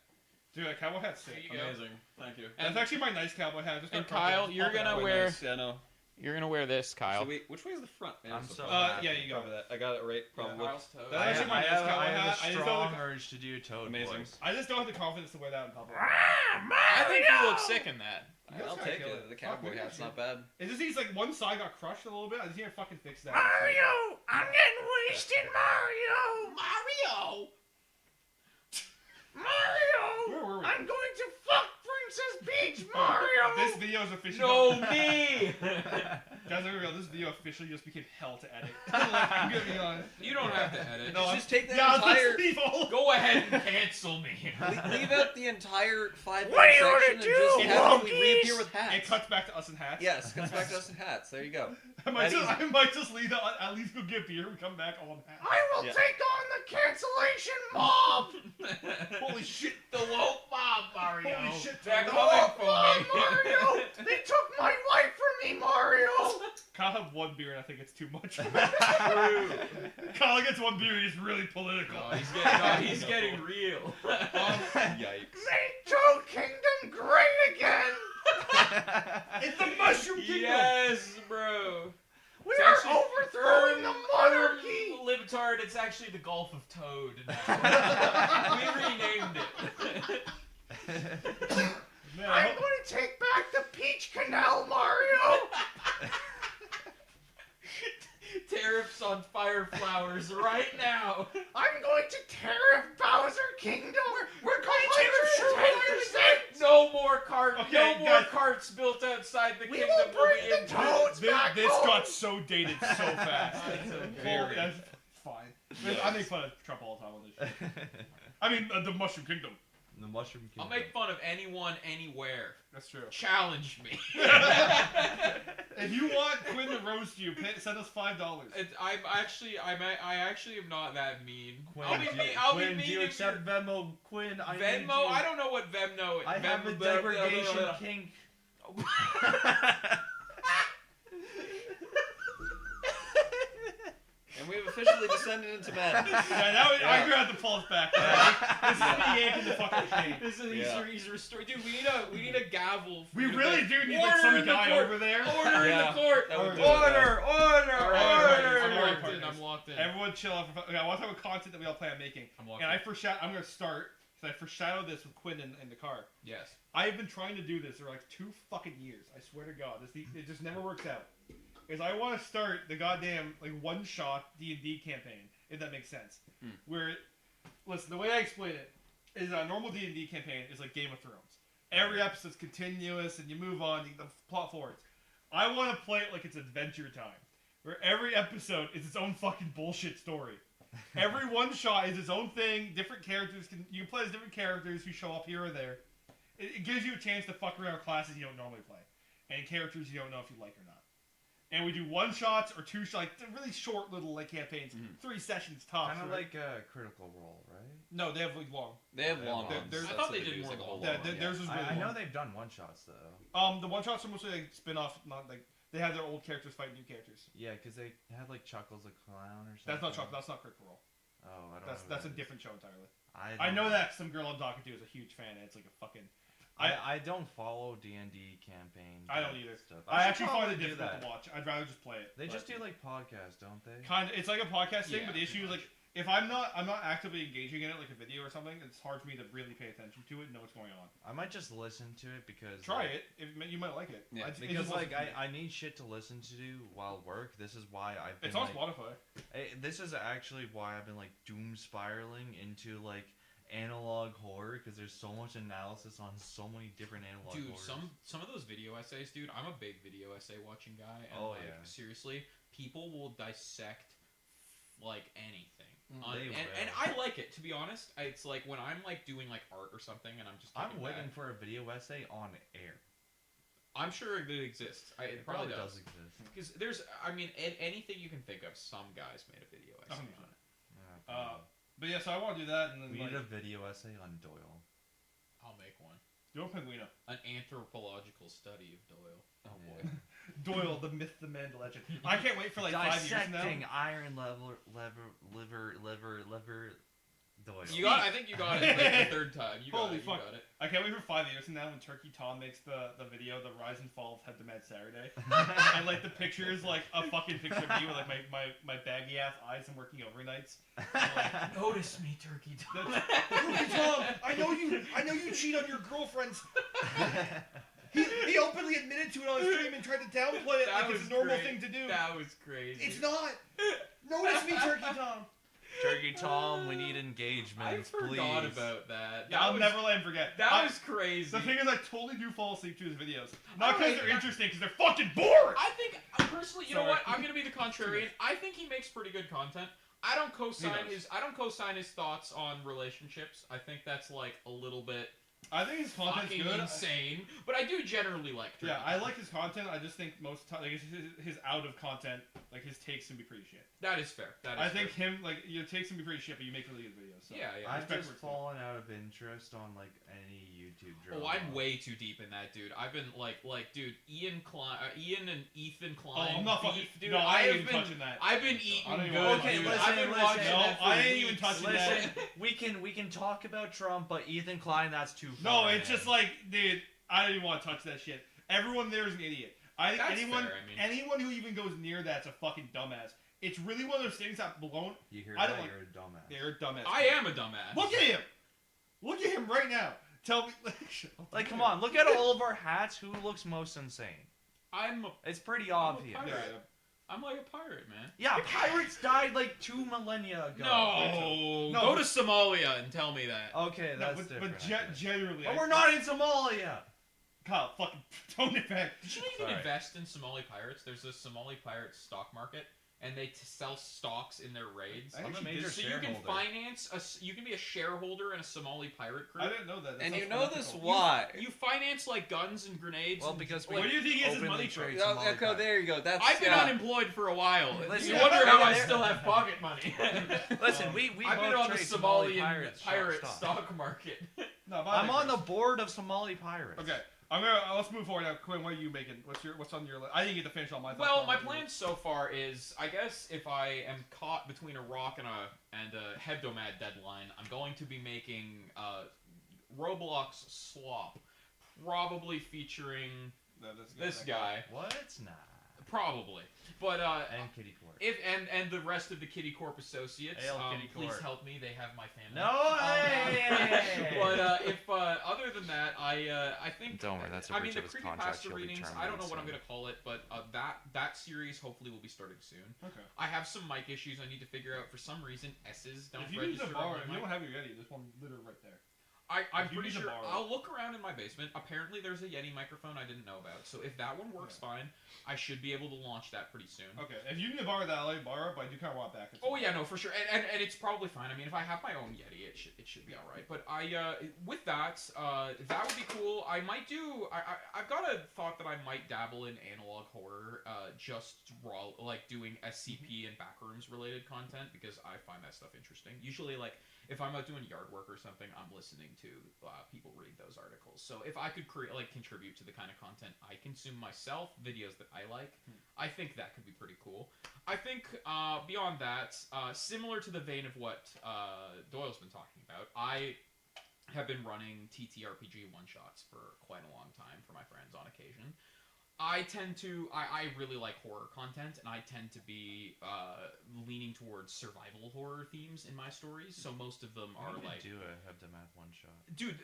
Dude, that cowboy hat's sick. There you go. Amazing. Thank you. That's actually my nice cowboy hat. Just and got crumpled. Kyle, you're Pop it gonna out. wear- Nice. Yeah, no. You're gonna wear this, Kyle. So wait, which way is the front? I'm so Yeah, you go. Cover that. I got it right. Probably. Kyle's toe. That- I, actually my I nice have, cowboy I have hat. I a just don't strong look- urge to do Toad Amazing. voice. I just don't have the confidence to wear that in public. I think you look sick in that. You guys I'll gotta take kill it. The Fuck, cowboy maybe I hat's should. not bad. It just needs like one side got crushed a little bit. I just need to fucking fix that. I'm getting wasted, Mario! Mario. Mario! Where were we? I'm going to fuck Princess Peach, Mario! This video is officially. No me. Guys, let me real. This video officially just became hell to edit. Like, I'm gonna be honest. You don't have to edit. No, Just take that Yeah, entire. let's leave all. Go ahead and cancel me. Leave out the entire 5 What do you section wanna and do, just have monkeys? we reappear with hats. It cuts back to us in hats. Yes, comes back to us in hats. There you go. I might, That I might just leave. At least go get beer. We come back all in hats. I will Yeah. take on the cancellation mob! Holy shit! The woke mob, Mario. Holy shit, They're the coming woke for mob, me. Mario! They took my wife from me, Mario! Kyle had one beer and I think it's too much. True. Kyle gets one beer. He's really political. No, he's getting real. Yikes. Make Toad Kingdom great again! It's the Mushroom Kingdom. Yes, bro. We It's are actually- overthrowing the monarchy! Libtard, it's actually the Gulf of Toad. now. We renamed it. Man, I'm going to take back the Peach Canal, Mario! Tariffs on fire flowers right now. I'm going to tariff Bowser Kingdom! We're going to 10%! No more cart. Okay, no more guys. carts built outside the We kingdom. will bring be the in- toads back this home! got so dated so fast. That's okay. Very. That's fine. I make fun of Trump all the time on this shit. I mean, the Mushroom Kingdom. The Mushroom Kingdom. I'll make fun of anyone, anywhere. That's true. Challenge me. If you want Quinn to roast you, send us $5. I actually am not that mean. Quinn, I'll be do mean. you, I'll Quinn, be mean do you if you're- accept Venmo? Quinn, I need Venmo. you. I don't know what Venmo. I have a Venmo- degradation kink. officially descended into madness. Yeah, now I grab the pulse back. This is me yanking the fucking chain. He's restored. Dude, we need a gavel. We really do need Order like some in the guy court. over there. Order in the court. That would do Order! I'm locked in. Everyone chill out. Okay, I want to have a content that we all plan on making. I'm locked And in. I'm going to start, because I foreshadowed this with Quinn in the car. Yes. I've been trying to do this for like 2 fucking years. I swear to God. It just never works out. Is I want to start the goddamn like one-shot D&D campaign, if that makes sense. Where, listen, the way I explain it is a normal D&D campaign is like Game of Thrones. Every episode's continuous, and you move on, the plot forwards. I want to play it like it's Adventure Time, where every episode is its own fucking bullshit story. Every one-shot is its own thing. Different characters you can play as different characters who show up here or there. It gives you a chance to fuck around with classes you don't normally play, and characters you don't know if you like or not. And we do one-shots or two-shots, like really short little like campaigns, 3 sessions tops. Kind of like Critical Role, right? No, they have like long. They have long They're- ones. they're- That's I thought what they did do, is, more like, a whole long. long one, Theirs was really I know long. they've done one-shots, though. The one-shots are mostly like spin-off, not like they have their old characters fight new characters. Yeah, because they had like Chuckles the Clown or something. That's not Chuck. That's not Critical Role. Oh, I don't know. That's who a that is. different show entirely. don't I know that some girl I'm talking to is a huge fan, and it's like a fucking. I don't follow D&D campaigns. I don't either. Stuff. I should actually find probably it do difficult that. to watch. I'd rather just play it. They but- just do like podcasts, don't they? kind of. It's like a podcast thing, Yeah, but the issue is pretty like if I'm not actively engaging in it like a video or something, it's hard for me to really pay attention to it and know what's going on. I might just listen to it because Try like, it. You might like it. Yeah, It Because just like wasn't for me. I need shit to listen to while work. This is why I've been It's on like, Spotify. this is actually why I've been like doom spiraling into like analog horror because there's so much analysis on so many different analog Dude, horrors. some of those video essays, dude. I'm a big video essay watching guy, and Oh, like yeah. seriously, people will dissect like anything. They And will. I like it, to be honest. It's like when I'm like doing like art or something, and I'm just I'm taking waiting back- for a video essay on air. I'm sure it exists. It probably does. exist. Because there's, I mean, anything you can think of, some guys made a video essay on it. Yeah, Uh, probably. But yeah, so I want to do that, and then we like, need a video essay on Doyle. I'll make one. do a Penguino. An anthropological study of Doyle. Oh boy. Doyle, the myth, the man, the legend. I can't wait for like 5 years from now. Dissecting iron liver Doyle. I think you got it like the 3rd time. You got Holy it. fuck. You got it. I can't wait for 5 years from now when Turkey Tom makes the video, the rise and fall of Head to Mad Saturday. And like the picture is like a fucking picture of me with like my baggy ass eyes and working overnights. Like, Notice me, Turkey Tom. Turkey Tom, I know you cheat on your girlfriends. He openly admitted to it on his stream and tried to downplay it That like it's was a normal great. thing to do. That was crazy. It's not. Notice me, Turkey Tom. Turkey Tom, we need engagement. I forgot please. about that. Yeah, I'll never let him forget. That was crazy. The thing is, I totally do fall asleep to his videos. I Not because like they're that. interesting, because they're fucking boring. I think personally, you know Sorry. what? I'm gonna be the contrarian. I think he makes pretty good content. I don't co-sign He does. his thoughts on relationships. I think that's like a little bit I think his content's fucking good. insane. But I do generally like Turkey Yeah, I Tom. like his content. I just think most time, like his out of content, like his takes can be pretty shit. That is fair. That is I think fair. him, like your takes can be pretty shit, but you make really good videos. So. Yeah, yeah. I've respect just where it's fallen out of interest on like any YouTube drama. Oh, I'm way too deep in that, dude. I've been dude, Ian and Ethan Oh, Klein. I'm not fucking. beef, dude. No, I ain't have even been, touching that. I've been eating I don't even good, want to dude. touch I've that. been Listen, watching listen. that No, for I ain't even weeks. touching Listen, we can talk about Trump, but Ethan Klein, that's too No, far. it's just like, dude, I don't even want to touch that shit. Everyone there is an idiot. I think That's anyone, fair, I mean. anyone who even goes near that's a fucking dumbass. It's really one of those things that blown. You hear I that? don't like- You're a dumbass. They're a dumbass. I am a dumbass. Look at him. Look at him right now. Tell me. Like, come on, look at all of our hats. Who looks most insane? I'm a It's pretty I'm a obvious. pirate. Yeah. I'm like a pirate, man. Yeah, pirates died like 2 millennia ago. No, No. go to Somalia and tell me that. Okay, No, that's different. but I guess. generally. But we're not in Somalia. Kyle, fucking don't defend. Did you even Sorry. invest in Somali pirates? There's a Somali pirate stock market, and they sell stocks in their raids. I I'm a actually major So you can shareholder. finance you can be a shareholder in a Somali pirate group. I didn't know that. That And you sounds know this unethical. why? You finance like guns and grenades. Well, and, because like, What do you think he has his openly money from? trade Oh, Somali okay, pirates. there you go. That's I've been yeah. unemployed for a while. Listen, you wonder how I there- still have pocket money. Listen, we I've been both on the trade Somalian Somali pirate stock. stock market. No, I'm on the board of Somali pirates. Okay, Let's move forward now. Quinn, what are you making? What's on your list? I didn't get to finish all my thoughts. Well, my plan so far is, I guess, if I am caught between a rock and a Hebdomad deadline, I'm going to be making Roblox Slop, probably featuring this guy. What? Nah. Probably, but And Kitty Corp. and the rest of the Kitty Corp associates, Hail Kitty please Corp. help me. They have my family. No way! But if other than that, I think Don't worry, that's a I breach mean of the his contract. creepypasta He'll be readings. I don't know terminated what I'm soon. gonna call it, but that series hopefully will be starting soon. Okay. I have some mic issues I need to figure out. For some reason, S's don't If you need register. to borrow, on if my you mic. don't have your Yeti, there's one literally right there. I'm if you pretty need to sure borrow. I'll look around in my basement. Apparently, there's a Yeti microphone I didn't know about. So if that one works fine, I should be able to launch that pretty soon. Okay, if you need to borrow that, I'll let you borrow it, but I do kind of want it back. Oh yeah, no, for sure, and it's probably fine. I mean, if I have my own Yeti, it should be all right. But with that, that would be cool. I might do. I've got a thought that I might dabble in analog horror, just raw, like doing SCP and backrooms related content because I find that stuff interesting. Usually, like if I'm out doing yard work or something, I'm listening to people read those articles. So if I could contribute to the kind of content I consume myself, videos that I like, I think that could be pretty cool. I think beyond that, similar to the vein of what Doyle's been talking about, I have been running TTRPG one-shots for quite a long time for my friends on occasion. I really like horror content, and I tend to be leaning towards survival horror themes in my stories. So most of them are like do a Hebdomad one shot. Dude,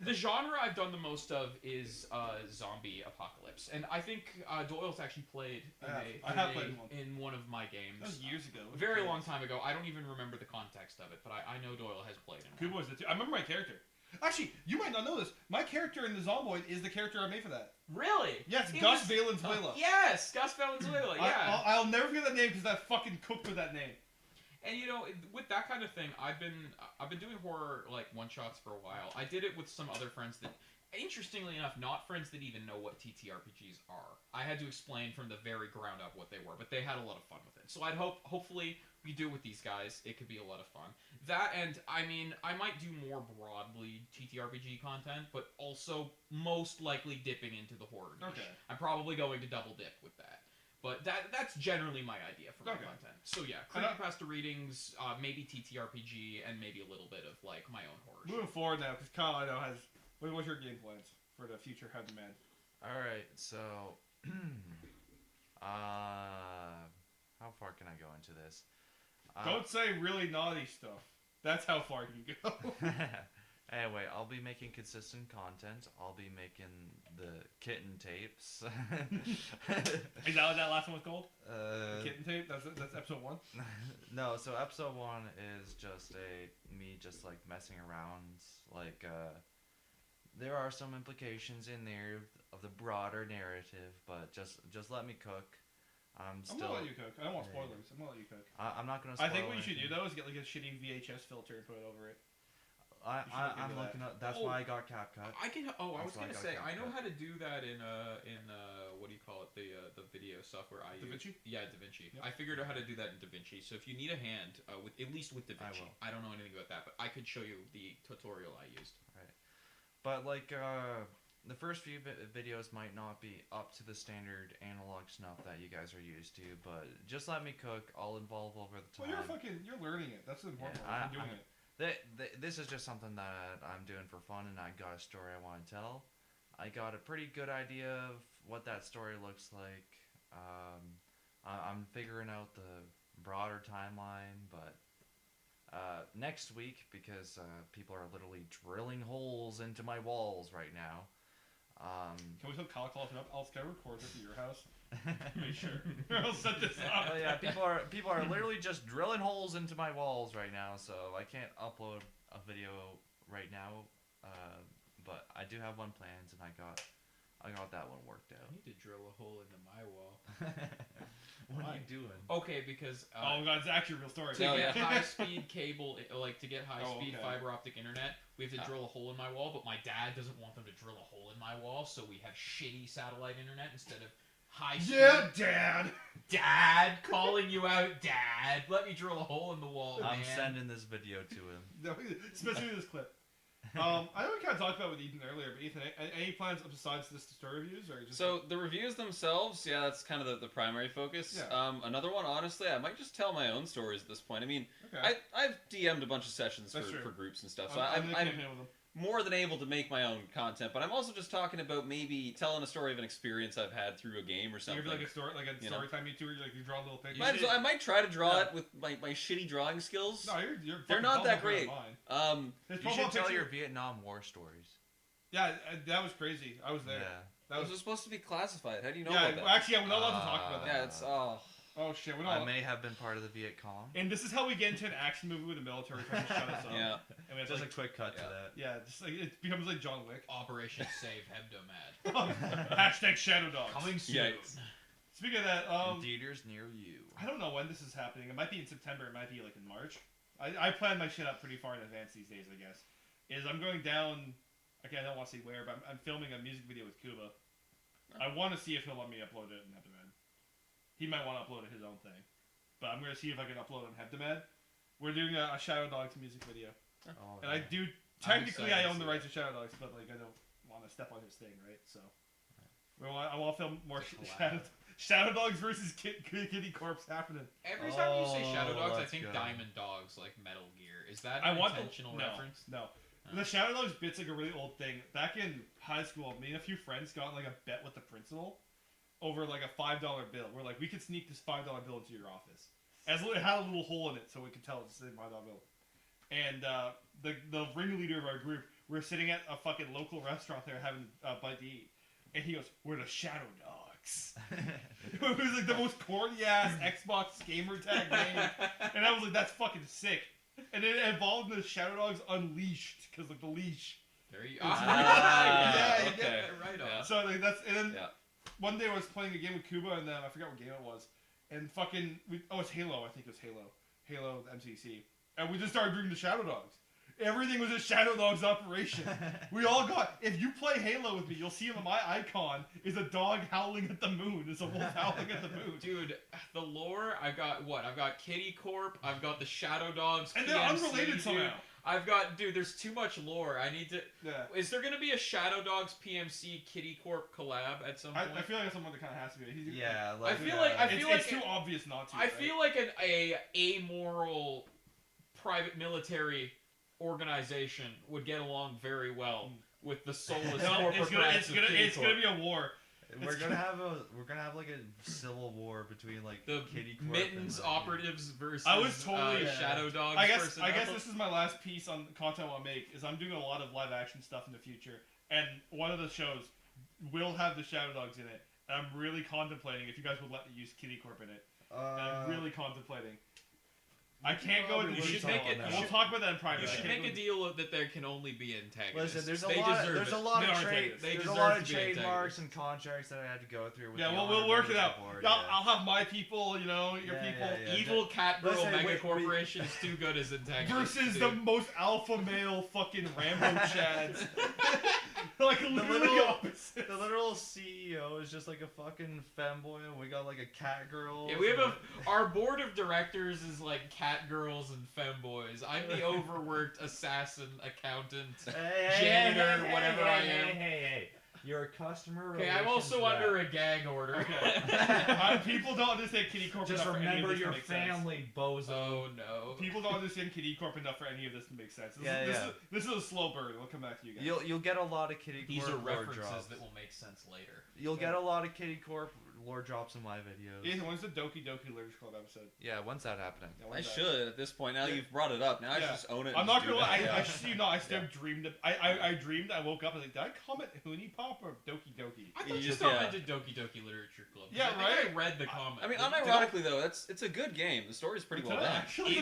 the genre I've done the most of is zombie apocalypse, and I think Doyle's actually played in one of my games. That was years ago. A very long time ago. I don't even remember the context of it, but I know Doyle has played in Who one. was it? I remember my character. Actually, you might not know this. My character in the Zomboid is the character I made for that. Really? Yes, He Gus was- Valenzuela. Yes, Gus Valenzuela. Yeah. I'll never forget that name because that fucking cooked with that name. And you know, with that kind of thing, I've been doing horror like one shots for a while. I did it with some other friends that, interestingly enough, not friends that even know what TTRPGs are. I had to explain from the very ground up what they were, but they had a lot of fun with it. So hopefully we do it with these guys. It could be a lot of fun. That, and I mean, I might do more broadly TTRPG content, but also most likely dipping into the horror niche. Okay. I'm probably going to double dip with that. But that's generally my idea for my content. So yeah, creepypasta readings, maybe TTRPG, and maybe a little bit of like my own horror. Moving forward now, because Kyle, I know, has. What's your game plans for the future Head Man? Alright, so. How far can I go into this? Don't say really naughty stuff. That's how far you can go. Anyway, I'll be making consistent content. I'll be making the kitten tapes. Is that what that last one was called? Uh, Kitten tape? That's episode 1? No, so episode 1 is just me just like messing around. Like, there are some implications in there of the broader narrative, but just let me cook. I'm gonna let you cook. I don't want spoilers. I'm gonna let you cook. I'm not gonna. I think what you should do though is get like a shitty VHS filter and put it over it. I'm looking up. That's why I got CapCut. I can. Oh, I was That's why I gonna got say CapCut. I know how to do that in what do you call it, the video software I use. DaVinci? Yeah, DaVinci. Yep. I figured out how to do that in DaVinci. So if you need a hand with at least with DaVinci, I don't know anything about that, but I could show you the tutorial I used. Right. But like the first few videos might not be up to the standard analog snuff that you guys are used to, but just let me cook. I'll evolve over the time. Well, you're learning it. That's the important part. You're doing it. This is just something that I'm doing for fun, and I got a story I want to tell. I got a pretty good idea of what that story looks like. I'm figuring out the broader timeline, but next week, because people are literally drilling holes into my walls right now. Can we tell Kyle call up? Can I record this at your house? Make sure. I'll set this up. Oh yeah, people are literally just drilling holes into my walls right now, so I can't upload a video right now. But I do have one planned, and I got that one worked I out. need to drill a hole into my wall. What Why? are you doing? Okay, because Oh god, it's actually a real story. to No, get yeah. high-speed cable, like to get high-speed okay. fiber optic internet, we have to drill a hole in my wall. But my dad doesn't want them to drill a hole in my wall, so we have shitty satellite internet instead of high-speed. Yeah, Dad. Dad, calling you out, Dad. Let me drill a hole in the wall, I'm man. sending this video to him. No, especially this clip. I know we kind of talked about it with Ethan earlier, but Ethan, any plans besides this story reviews, or just So the reviews themselves, yeah, that's kind of the primary focus. Yeah. Another one, honestly, I might just tell my own stories at this point. I mean, okay? I've DM'd a bunch of sessions That's true. for groups and stuff, so I'm I'm with them. more than able to make my own content. But I'm also just talking about maybe telling a story of an experience I've had through a game or So something. you're like a story time YouTuber, you draw little pictures. I might try to draw it with my shitty drawing skills. No, you're They're fucking not that dumb great. mine. His You profile should tell picture- your Vietnam War stories. Yeah, that was crazy. I was there. Yeah. That was Those are supposed to be classified. How do you know yeah. about that? Well, actually, yeah, we're not allowed to talk about that. Yeah, it's Oh shit, we're I not. may have been part of the Viet Cong. And this is how we get into an action movie with the military trying to shut us up. yeah. And we have Just like, a quick cut to yeah. that. yeah, just like it becomes like John Wick. Operation Save Hebdomad. Hashtag Shadow Dogs. Coming soon. Yikes. Speaking of that, In theaters near you. I don't know when this is happening. It might be in September. It might be like in March. I plan my shit up pretty far in advance these days, I guess. I'm going down. Okay, I don't want to say where, but I'm filming a music video with Kuba. I want to see if he'll let me upload it in Hebdomad. He might want to upload it his own thing, but I'm going to see if I can upload it on Hebdomad. We're doing a Shadow Dogs music video, Oh, and I man. do I'm technically excited I to own the see rights to Shadow Dogs, but like I don't want to step on his thing, right? So I want to film more It's a collab. Shadow Dogs versus Kitty Corpse happening. Every time you say Shadow Oh, Dogs, I let's think go. Diamond Dogs, like Metal Gear. Is that I an want intentional no, reference? No. Oh. The Shadow Dogs bit's like a really old thing. Back in high school, me and a few friends got like a bet with the principal over like a $5 bill. We're like, we could sneak this $5 bill into your office. It had a little hole in it, so we could tell it's a $5 bill. And the ringleader of our group, we're sitting at a fucking local restaurant there having a bite to eat, and he goes, "We're the Shadow Dogs." It was like the most corny ass Xbox gamer tag name, and I was like, "That's fucking sick." And it evolved into Shadow Dogs Unleashed, because like the leash. There you Yeah, you okay. get it right on. Yeah. So like that's and then Yeah. one day I was playing a game with Kuba, and I forgot what game it was, and fucking it's Halo. I think it was Halo MCC, and we just started doing the Shadow Dogs. Everything was a Shadow Dogs operation. We all got. If you play Halo with me, you'll see my icon is a dog howling at the moon. It's a wolf howling at the moon. Dude, the lore, I've got Kitty Corp, I've got the Shadow Dogs, And they're PMC, unrelated dude. somehow. There's too much lore. I need to. Yeah. Is there gonna be a Shadow Dogs PMC Kitty Corp collab at some point? I feel like that's someone that kind of has to be. Yeah, I like, feel like It's too obvious not to. I feel like an amoral private military organization would get along very well with the soulless corporate it's brats of Kitty it's Corp. gonna be a war. we're gonna have like a civil war between like The Kitty Corp Mittens and, operatives versus I was totally- Shadow Dogs. I guess personnel. this is my last piece on content I want to make. Is I'm doing a lot of live action stuff in the future, and one of the shows will have the Shadow Dogs in it. And I'm really contemplating if you guys would let me use Kitty Corp in it. And I'm really contemplating. I can't go into probably detail make on it- that. you We'll should- talk about that in private. You I should can't make a go- deal that there can only be antagonists. Listen, there's They deserve a it. lot They of are trade, They there's a deserve lot to of be trademarks antagonists. and contracts that I had to go through. With Yeah, the we'll Honor work it Members out. Board, I'll have my people, your Yeah, people. yeah, yeah. Evil cat girl Listen, mega wait, corporation is too good as antagonists. Versus dude. the most alpha male fucking Rambo chads. Like literally little- opposite. The literal CEO is just like a fucking femboy, and we got like a cat girl. Yeah, we have our board of directors is like cat girls and femboys. I'm the overworked assassin, accountant, janitor, whatever I am. Hey, you're a customer. Okay, I'm also under a gag order. Okay. People don't understand Kitty Corp Just enough for any of remember this to your make sense. family, bozo. Oh no. People don't understand Kitty Corp enough for any of this to make sense. This is a slow burn. We'll come back to you guys. You'll get a lot of Kitty Corp These are lore references drops. that will make sense later. You'll get a lot of Kitty Corp lore drops in my videos. Ethan, when's the Doki Doki Lyrics Club episode? Yeah, when's that happening? Yeah, I when's that? should at this point. Now Yeah. you've brought it up. Now I should Yeah. just own it. I'm and not just do gonna lie. that. I still dreamed. I dreamed. I woke up and like, did I comment Hoonie Pop or Doki Doki? I You thought you just- commented Doki Doki Literature Club. Yeah, I think right? I read the comment. I mean, Did- unironically though, it's a good game. The story's pretty well done. Actually, the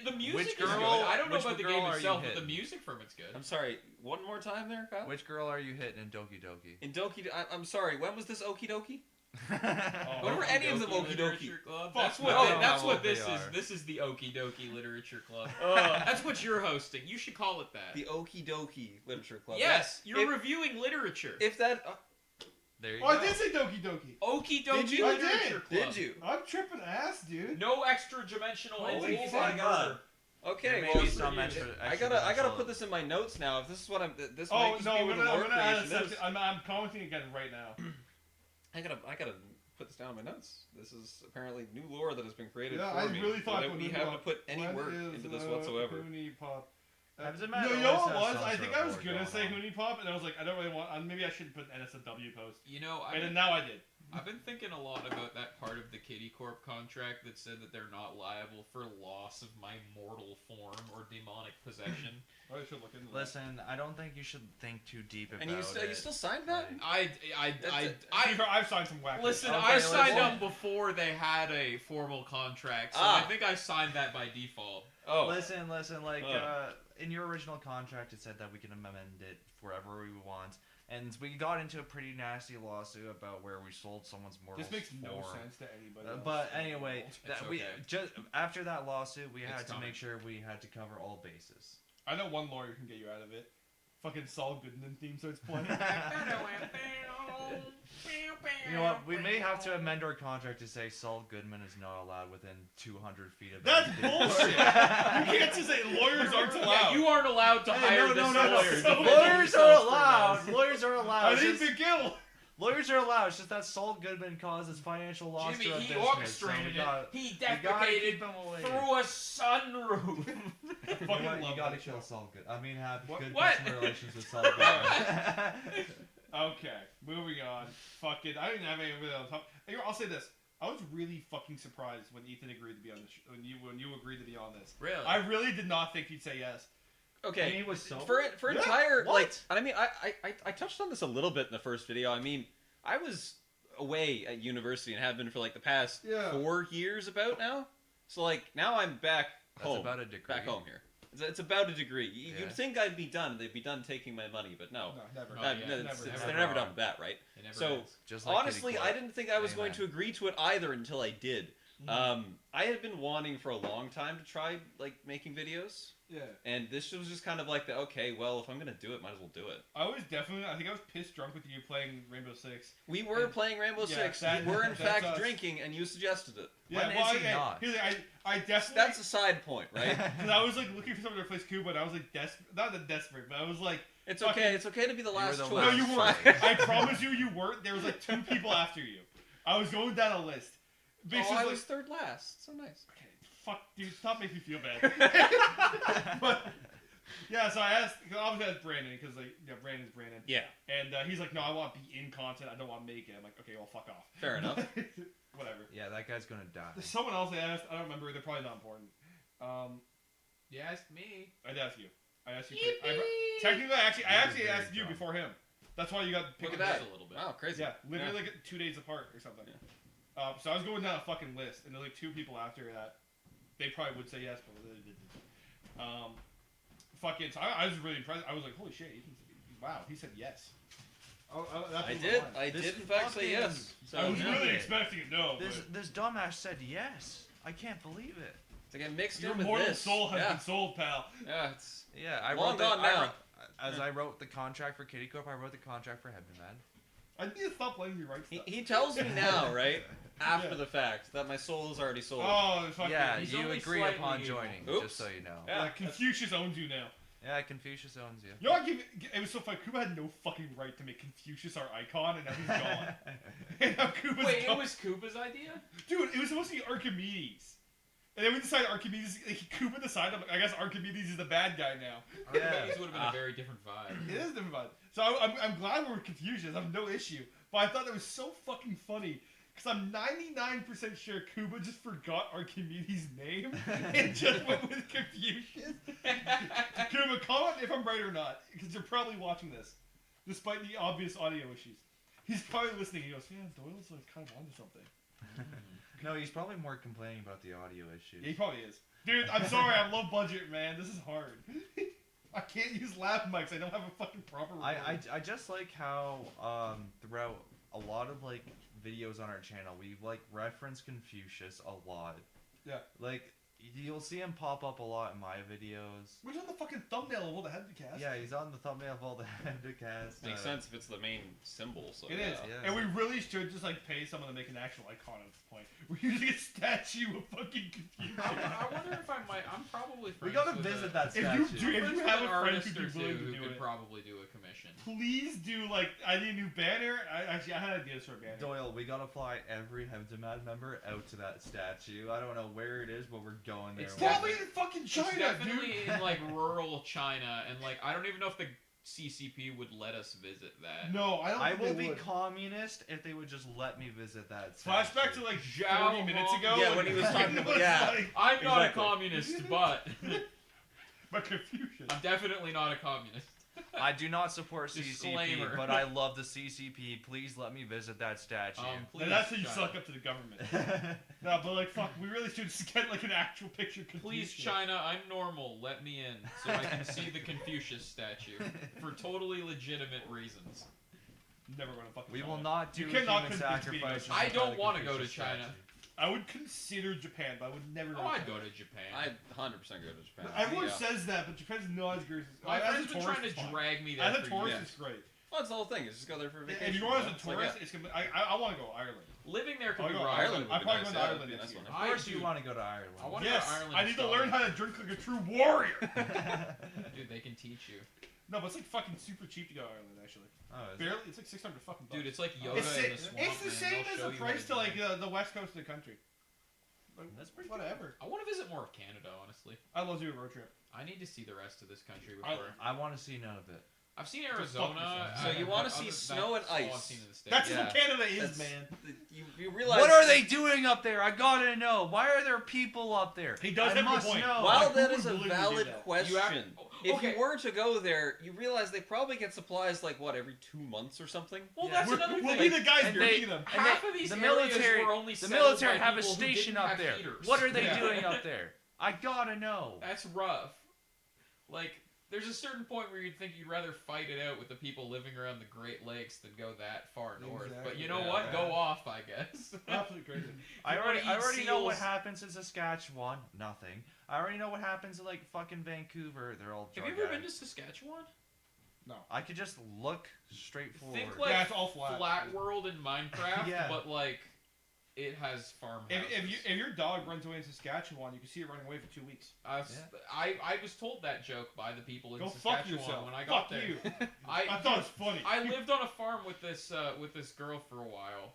the music Which is girl- good. I don't know which about the girl game are you itself, but the hitting? music from it's good. I'm sorry. One more time there, Kyle. Which girl are you hitting in Doki Doki? In Doki, I'm sorry. When was this Okie Dokie? Oh, When were any of them Okie Dokie? Literature Club? Fuck That's no. what I don't know that's how what old they this is. are. This is the Okie Dokie Literature Club. That's what you're hosting. You should call it that. The Okie Dokie Literature Club. Yes, you're if- reviewing literature. If that There you Oh, go. I did say Doki Doki. Okie Did Dokie you? Literature I Club. did you? I'm tripping ass, dude. No extra dimensional Holy entities fuck. on murder. Okay, There well, may be some extra I gotta potential. put this in my notes now. If this is what I'm, this Oh might just no, be I'm where the gonna lore add a creation is. second. I'm commenting again right now. I gotta put this down in my notes. This is apparently new lore that has been created Yeah, for I me. really thought without me Hooney having to Pop- put any when work is, into this whatsoever. Hooney Pop. Doesn't No, matter, you know always what it has was? some I sort think of I was lore gonna going say on. Hooney Pop, and I was like, I don't really want. Maybe I shouldn't put NSFW post. You know, And then now I did. I've been thinking a lot about that part of the Kitty Corp contract that said that they're not liable for loss of my mortal form or demonic possession. I should look into that. Listen, I don't think you should think too deep about And you it. still signed that? Like, I've signed some whack. Listen, Okay, I signed listen. up before they had a formal contract, so I Ah. think I signed that by default. Oh, listen, like, Oh. in your original contract, it said that we can amend it wherever we want, and we got into a pretty nasty lawsuit about where we sold someone's mortal This makes no form. sense to anybody. else But in the anyway, world. that It's we okay. just after that lawsuit, we It's had to coming. make sure we had to cover all bases. I know one lawyer can get you out of it. Fucking Saul Goodman theme starts playing. You know what? We may have to amend our contract to say Saul Goodman is not allowed within 200 feet of. That's any bullshit. You can't just say lawyers aren't Yeah, allowed. you aren't allowed to Hey, hire no, this no, no, no. lawyer. So Defend Lawyers are yourself from allowed. this. Lawyers are allowed. I It's need just- McGill. Lawyers are allowed. It's just that Saul Goodman causes financial loss Jimmy, to our he business. orchestrated so it. He we gotta defecated keep him away. through a sunroof. I You, fucking know, love you gotta that kill show. Saul Good. I mean, have What- good what? customer relations with Saul Goodman. Okay, moving on. Fuck it. I didn't have any really on top. I'll say this. I was really fucking surprised when Ethan agreed to be on this. When you agreed to be on this. Really? I really did not think he'd say yes. okay. And he was sober? For Yeah, entire what? like, and I mean, I touched on this a little bit in the first video. I mean, I was away at university and have been for like the past Yeah. 4 years about now. So like now I'm back That's home. about a degree. Back home here. It's about a degree. Yeah. You'd think I'd be done. They'd be done taking my money, but no. No, never. No, That- yeah, that's- never, it's- never. they're never done with that, right? It never So, ends. Just like Honestly, Kitty I Corp. didn't think I was going Amen. to agree to it either until I did. I had been wanting for a long time to try like making videos, Yeah. and this was just kind of like the okay, well, if I'm gonna do it, might as well do it. I think I was pissed drunk with you playing Rainbow Six. We were And- playing Rainbow yeah, Six. that- We were in that's fact us. drinking, and you suggested it. Yeah, When well, is he not? here's the- I definitely. That's a side point, right? Because I was like looking for someone to replace Cuba, and I was like desperate. Not that desperate, but I was like, It's Fucking- okay. It's okay to be the You were last the choice. no, last you choice. weren't. I promise you weren't. There was like 2 people after you. I was going down a list. Oh, Basically, I like, was third last. So nice. okay, fuck, dude, stop making me feel bad. But yeah, so I asked. Cause obviously, I asked Brandon because like, yeah, Brandon's Brandon, Yeah, and he's like, no, I want to be in content. I don't want to make it. I'm like, okay, well, fuck off. fair enough. Whatever. Yeah, that guy's gonna die. There's someone else I asked. I don't remember. They're probably not important. You asked me. I'd ask you. I asked you. Technically, I actually very asked you drunk. before him. That's why you got Look picked. at Just that. a little bit. Wow, crazy. Yeah, literally like 2 days apart or something. So I was going down a fucking list, and there's like 2 people after that. They probably would say yes, but they didn't. Fucking. So I was really impressed. I was like, holy shit! Wow, he said yes. That I blew my did. mind. I This did in fact say fucking- yes. So I was yeah. really expecting a no. This dumbass said yes. I can't believe it. It's like I mixed Your in with mortal this. soul has yeah. been sold, pal. Yeah, it's Yeah, I Long wrote gone now. I wrote the contract for Kitty Corp. I wrote the contract for Hebdocast. I need to stop letting you write he, stuff. he tells me now, right after Yeah. the fact, that my soul is already sold. Oh, fucking. Yeah, He's you only agree slightly upon evil. joining, Oops. just so you know. Yeah. Yeah, Confucius owns you now. Yeah, Confucius owns you. You know, it was so funny. Kuba had no fucking right to make Confucius our icon, and now he's gone. And now Kuba's Wait, gone. it was Koopa's idea? Dude, it was supposed to be Archimedes. And then we decided Archimedes, like, Kuba decided, I guess Archimedes is the bad guy now. Archimedes would have been a very different vibe. It is different vibe. So I'm glad we're Confucius. I have no issue. But I thought that was so fucking funny. Because I'm 99% sure Kuba just forgot Archimedes' name and just went with Confucius. Kuba, comment if I'm right or not. Because you're probably watching this. Despite the obvious audio issues. He's probably listening. He goes, yeah, Doyle's like kind of onto something. No, he's probably more complaining about the audio Yeah, issues. he probably is. Dude, I'm sorry, I'm low budget, man. This is hard. I can't use lav mics. I don't have a fucking proper. I just like how throughout a lot of like videos on our channel we like reference Confucius a lot. Yeah. Like You'll see him pop up a lot in my videos. Which on the fucking thumbnail of all the Hebdocast. Yeah, he's on the thumbnail of all the Hebdocast. Makes sense if it's the main symbol. So It yeah. is. Yeah. And we really should just like pay someone to make an actual icon at this point. We're using a statue of fucking Confucius. I wonder if I might. I'm probably We friends gotta with visit a, that If statue. you do- I'm friends with have an a friend artist who'd or be two willing to who do could it. probably do a commission. Please do like I need a new banner. I had ideas for a banner. Doyle, we gotta fly every Hebdomad member out to that statue. I don't know where it is, but we're going there. It's one Probably day. in fucking China, It's definitely dude. in like rural China, and like I don't even know if the CCP would let us visit that. No, I don't I think will they be would. communist if they would just let me visit that statue. Flashback to like Zhao 30 minutes Hong- ago. Yeah, when he was talking about- yeah. like, I'm not Exactly. a communist, but but Confucius. I'm definitely not a communist. I do not support CCP, Disclaimer. but I love the CCP. Please let me visit that statue. Please, And that's how you China. suck up to the government. No, but like, fuck, we really should just get like an actual picture. Of Please, Confucius. China, I'm normal. Let me in so I can see the Confucius statue for totally legitimate reasons. Never going to fucking. We China. will not do You cannot human convince me to go to sacrifices. China. I don't by the wanna go to Confucius China. statue. I would consider Japan, but I would never. Oh, I'd go to Japan. I'd 100% go to Japan. Everyone Yeah. says that, but Japan's not as good. My as friends a been tourist, trying to it's fine. drag me there As a for tourist, years. it's great. Well, that's the whole thing. Is just go there for vacation. If you want as a It's like, tourist, yeah. it's gonna be, I want to go Ireland. Living there I'll could be go rough. Ireland would I'm be probably nice. going to Yeah, Ireland that'd be a next nice year. one. Of course, do. you want to go to Ireland. I want Yes, to go to Ireland. I need to so learn bad. how to drink like a true warrior. Dude, they can teach you. No, but it's like fucking super cheap to go to Ireland actually. Oh, is it? Barely, it's like 600 fucking bucks. Dude, it's like yoga It's, in the swamp. it's the man. same They'll as show the you price to what like to do. the west coast of the country. Like, That's pretty whatever. I want to visit more of Canada, honestly. I love to do a road trip. I need to see the rest of this country I- before. I want to see none of it. I've seen Just fuck Arizona. yourself. So you want wanna see snow and I've ice. seen in the States. That's Yeah. what Canada is, That's- man. You realize What are they doing up there? I gotta know. Why are there people up there? He does I have a must point. know. While Like, that who is would a willingly do valid that? question, You have- if okay. you were to go there, you realize they probably get supplies like what every 2 months or something. Well, Yeah. that's We're, another we'll thing. be the guys And bringing them. And Half they- of these the areas military, were only the settled military by have a people who station didn't up have there. heaters. What are they Yeah. doing up there? I gotta know. That's rough. Like, there's a certain point where you'd think you'd rather fight it out with the people living around the Great Lakes than go that far north. But Exactly. you know Yeah. what? Go off, I guess. Absolutely crazy. I you already, wanna I eat already know what seals- happens in Saskatchewan. Nothing. I already know what happens in like fucking Vancouver. They're all Have drug you ever been to addicts. Saskatchewan? I could just look straight forward. Think like Yeah, it's all flat. Flat World in Minecraft, Yeah. but like it has farmhouses. If your dog runs away in Saskatchewan, you can see it running away for 2 weeks. I was told that joke by the people in Go fuck Saskatchewan yourself. when I got Fuck there. you. I I thought it was funny. I lived on a farm with this girl for a while.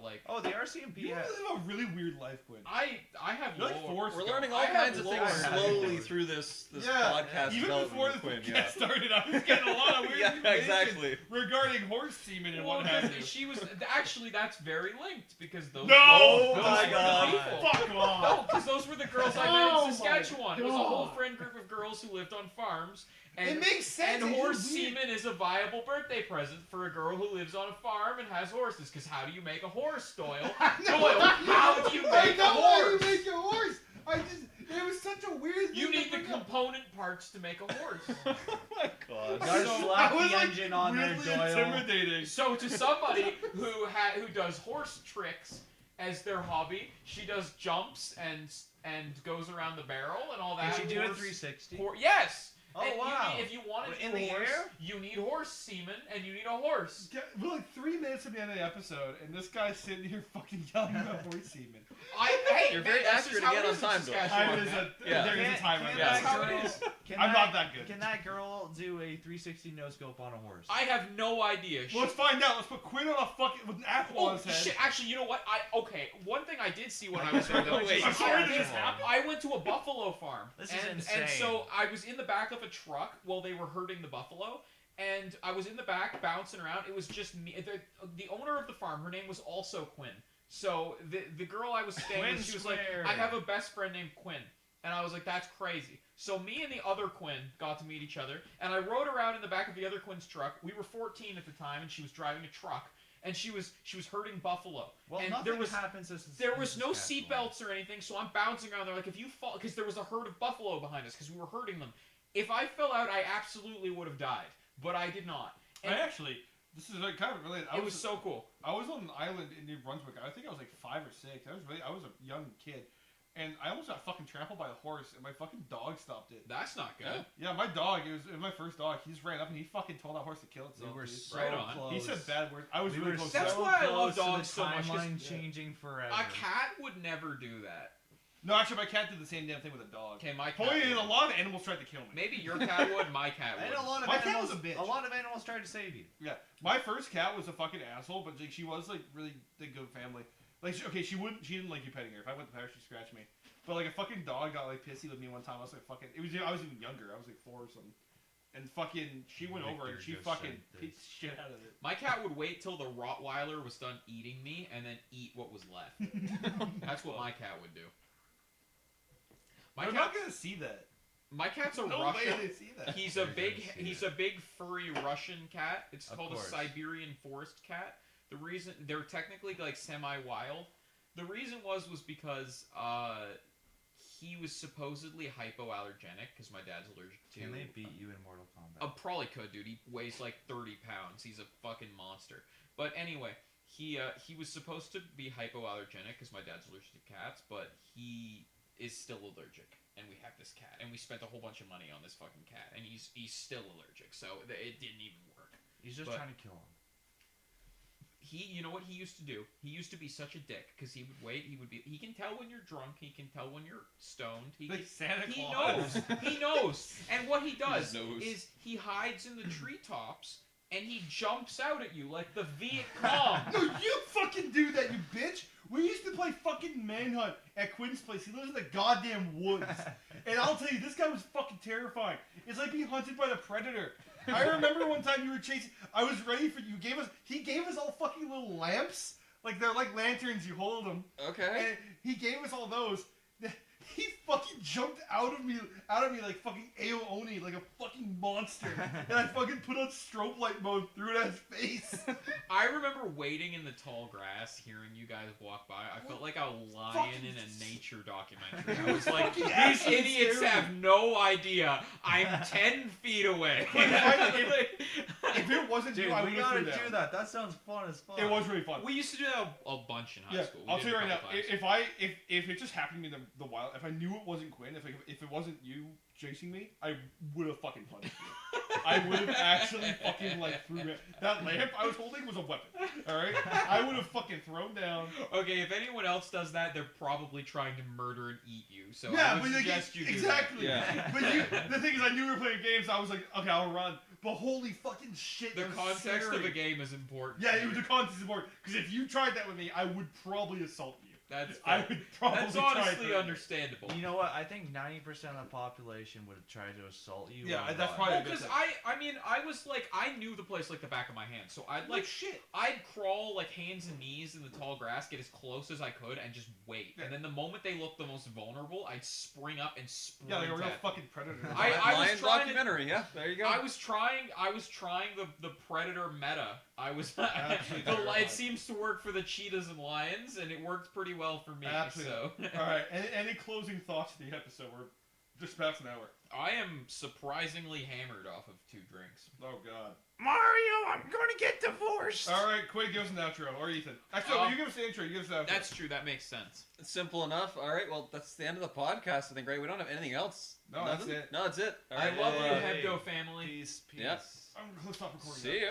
Like Oh, the RCMP. You has- live a really weird life, Quinn. I have You're like lore. Forrest We're Gump. learning all I have kinds of lore. things I have slowly lore. through this Yeah, podcast Even development before with the Quinn. podcast Yeah. started, I was getting a lot of weird Yeah, information exactly. regarding horse semen and Well, what have you. because she was actually that's very linked because those No! Oh those my were the God. people. Fuck No, off! because those were the girls I Oh met my in Saskatchewan. It was a whole God. friend group of girls who lived on farms. And, It makes sense. And it's horse just weird. semen is a viable birthday present for a girl who lives on a farm and has horses. Because how do you make a horse, Doyle? Doyle, how do you I make a know how you horse? make a horse. It was such a weird thing. You need to the bring up. component parts to make a horse. Oh my god. Gotta So, slap I was, the like, engine on there, weirdly Doyle. intimidating. So to somebody who does horse tricks as their hobby, she does jumps and goes around the barrel and all that. Can she do a Horse- 360? Yes. Oh, And wow. if you want to In do the horse, air? you need horse semen and you need a horse. We're like 3 minutes at the end of the episode, and this guy's sitting here fucking yelling about horse semen. Hey, You're man, very that's accurate just how again it on is in time, though. Saskatchewan, There is man. Yeah. a timer. Can Yeah. That's that how it girl- is. can I'm that- not that good. Can that girl do a 360 no scope on a horse? I have no idea. Well, let's find out. Let's put Quinn on a fucking with an apple on Oh his head. shit! Actually, you know what? Okay. One thing I did see when I was there, though, Wait, is how did this happen? I went to a buffalo farm. This is and insane. so I was in the back of a truck while they were herding the buffalo, and I was in the back bouncing around. It was just me. The owner of the farm, her name was also Quinn. So the girl I was staying Quinn with, she was Square. like, I have a best friend named Quinn. And I was like, that's crazy. So me and the other Quinn got to meet each other, and I rode around in the back of the other Quinn's truck. We were 14 at the time, and she was driving a truck, and she was herding buffalo. Well, and nothing there was happens. there was no Saskatchewan. seatbelts or anything, so I'm bouncing around there like if you fall, because there was a herd of buffalo behind us because we were herding them. If I fell out, I absolutely would have died, but I did not. And I actually, this is like kind of related. it was so cool. I was on an island in New Brunswick. I think I was like 5 or 6. I was a young kid, and I almost got fucking trampled by a horse, and my fucking dog stopped it. That's not good. Yeah, my dog. It was my first dog. He just ran up and he fucking told that horse to kill itself. We were dude. so Right on. close. He said bad words. I was We really were close. so That's to that. why I love close to the dogs so much, 'cause- Timeline changing forever. A cat would never do that. No, actually, my cat did the same damn thing with a dog. Okay, my cat. Point is, a would. lot of animals tried to kill me. Maybe your cat would, my cat would. And a lot of My cat animals, was a bitch. a lot of animals tried to save you. Yeah, my first cat was a fucking asshole, but like, she was like really the good family. Like, she didn't like you petting her. If I went to pet her, she'd scratch me. But like a fucking dog got like pissy with me one time. I was like fucking. I was even younger. I was like 4 or something. And fucking, she went over and Victor she just fucking said beat the this. shit out of it. My cat would wait till the Rottweiler was done eating me and then eat what was left. That's what my cat would do. I'm not gonna see that. My cat's a No Russian. way to see that. He's a You're big gonna see he's it. a big furry Russian cat. It's Of called course. a Siberian forest cat. The reason they're technically like semi-wild. The reason was because he was supposedly hypoallergenic because my dad's allergic to. Can they beat you in Mortal Kombat? Probably could, dude. He weighs like 30 pounds. He's a fucking monster. But anyway, he was supposed to be hypoallergenic because my dad's allergic to cats, but he is still allergic. And we have this cat, and we spent a whole bunch of money on this fucking cat, and he's still allergic, so it didn't even work. He's just but- trying to kill him. You know what he used to do? He used to be such a dick because he would wait. He can tell when you're drunk. He can tell when you're stoned. Like Santa He Claus. knows. He knows. And what he does just knows. is he hides in the treetops and he jumps out at you like the Viet Cong. No, you fucking do that, you bitch! We used to play fucking Manhunt at Quinn's place. He lives in the goddamn woods. And I'll tell you, this guy was fucking terrifying. It's like being hunted by the predator. I remember one time you were chasing. I was ready for you. He gave us all fucking little lamps. Like they're like lanterns. You hold them. Okay. And he gave us all those. He fucking jumped out of me like fucking Ao Oni, like a fucking monster. And I fucking put on strobe light mode, threw it at his face. I remember waiting in the tall grass, hearing you guys walk by. I felt like a lion Fucking in a nature documentary. I was like, Fucking these actually idiots scary. have no idea. I'm 10 feet away. If it wasn't Dude, you, I we would have gotta threw down. do that. That sounds fun as fuck. It was really fun. We used to do that a bunch in high Yeah, school. We I'll did tell you it a right now. couple times. If it just happened to me in the wild, if I knew it wasn't Quinn, if it wasn't you chasing me, I would have fucking punched you. I would have actually fucking like threw it. That lamp I was holding was a weapon. All right, I would have fucking thrown down. Okay, if anyone else does that, they're probably trying to murder and eat you. So Yeah, I would but like, suggest you do exactly. Yeah. But the thing is, I knew we were playing games. I was like, okay, I'll run. But holy fucking shit! that. The that was context of scary. a game is important. Yeah, it was the context is important. Because if you tried that with me, I would probably assault you. That's I fair. would probably That's try honestly to. understandable. You know what? I think 90% of the population would try to assault you. Yeah, or that's lie. probably- Well, because I mean, I was like, I knew the place like the back of my hand, so I'd like, shit. I'd crawl like hands and knees in the tall grass, get as close as I could, and just wait. Yeah. And then the moment they looked the most vulnerable, I'd spring up and sprint. Yeah, like a real at them. fucking predator. I was Lion trying to- documentary. Yeah, there you go. I was trying the predator meta. I was Absolutely it terrifying. seems to work for the cheetahs and lions, and it worked pretty well for me. Absolutely. So All right. Any closing thoughts to the episode? We're just past an hour. I am surprisingly hammered off of 2 drinks. Oh God. Mario, I'm gonna get divorced. All right, Quinn, give us an outro, or Ethan. Actually, Oh. you give us the intro. You give us the outro. That's true. That makes sense. It's simple enough. All right. Well, that's the end of the podcast. I think. Right. We don't have anything else. No, that's Nothing? it. No, that's it. All I right. love well, you, hey. Hebdo family. Peace, peace. Yeah. I'm gonna stop recording. See ya.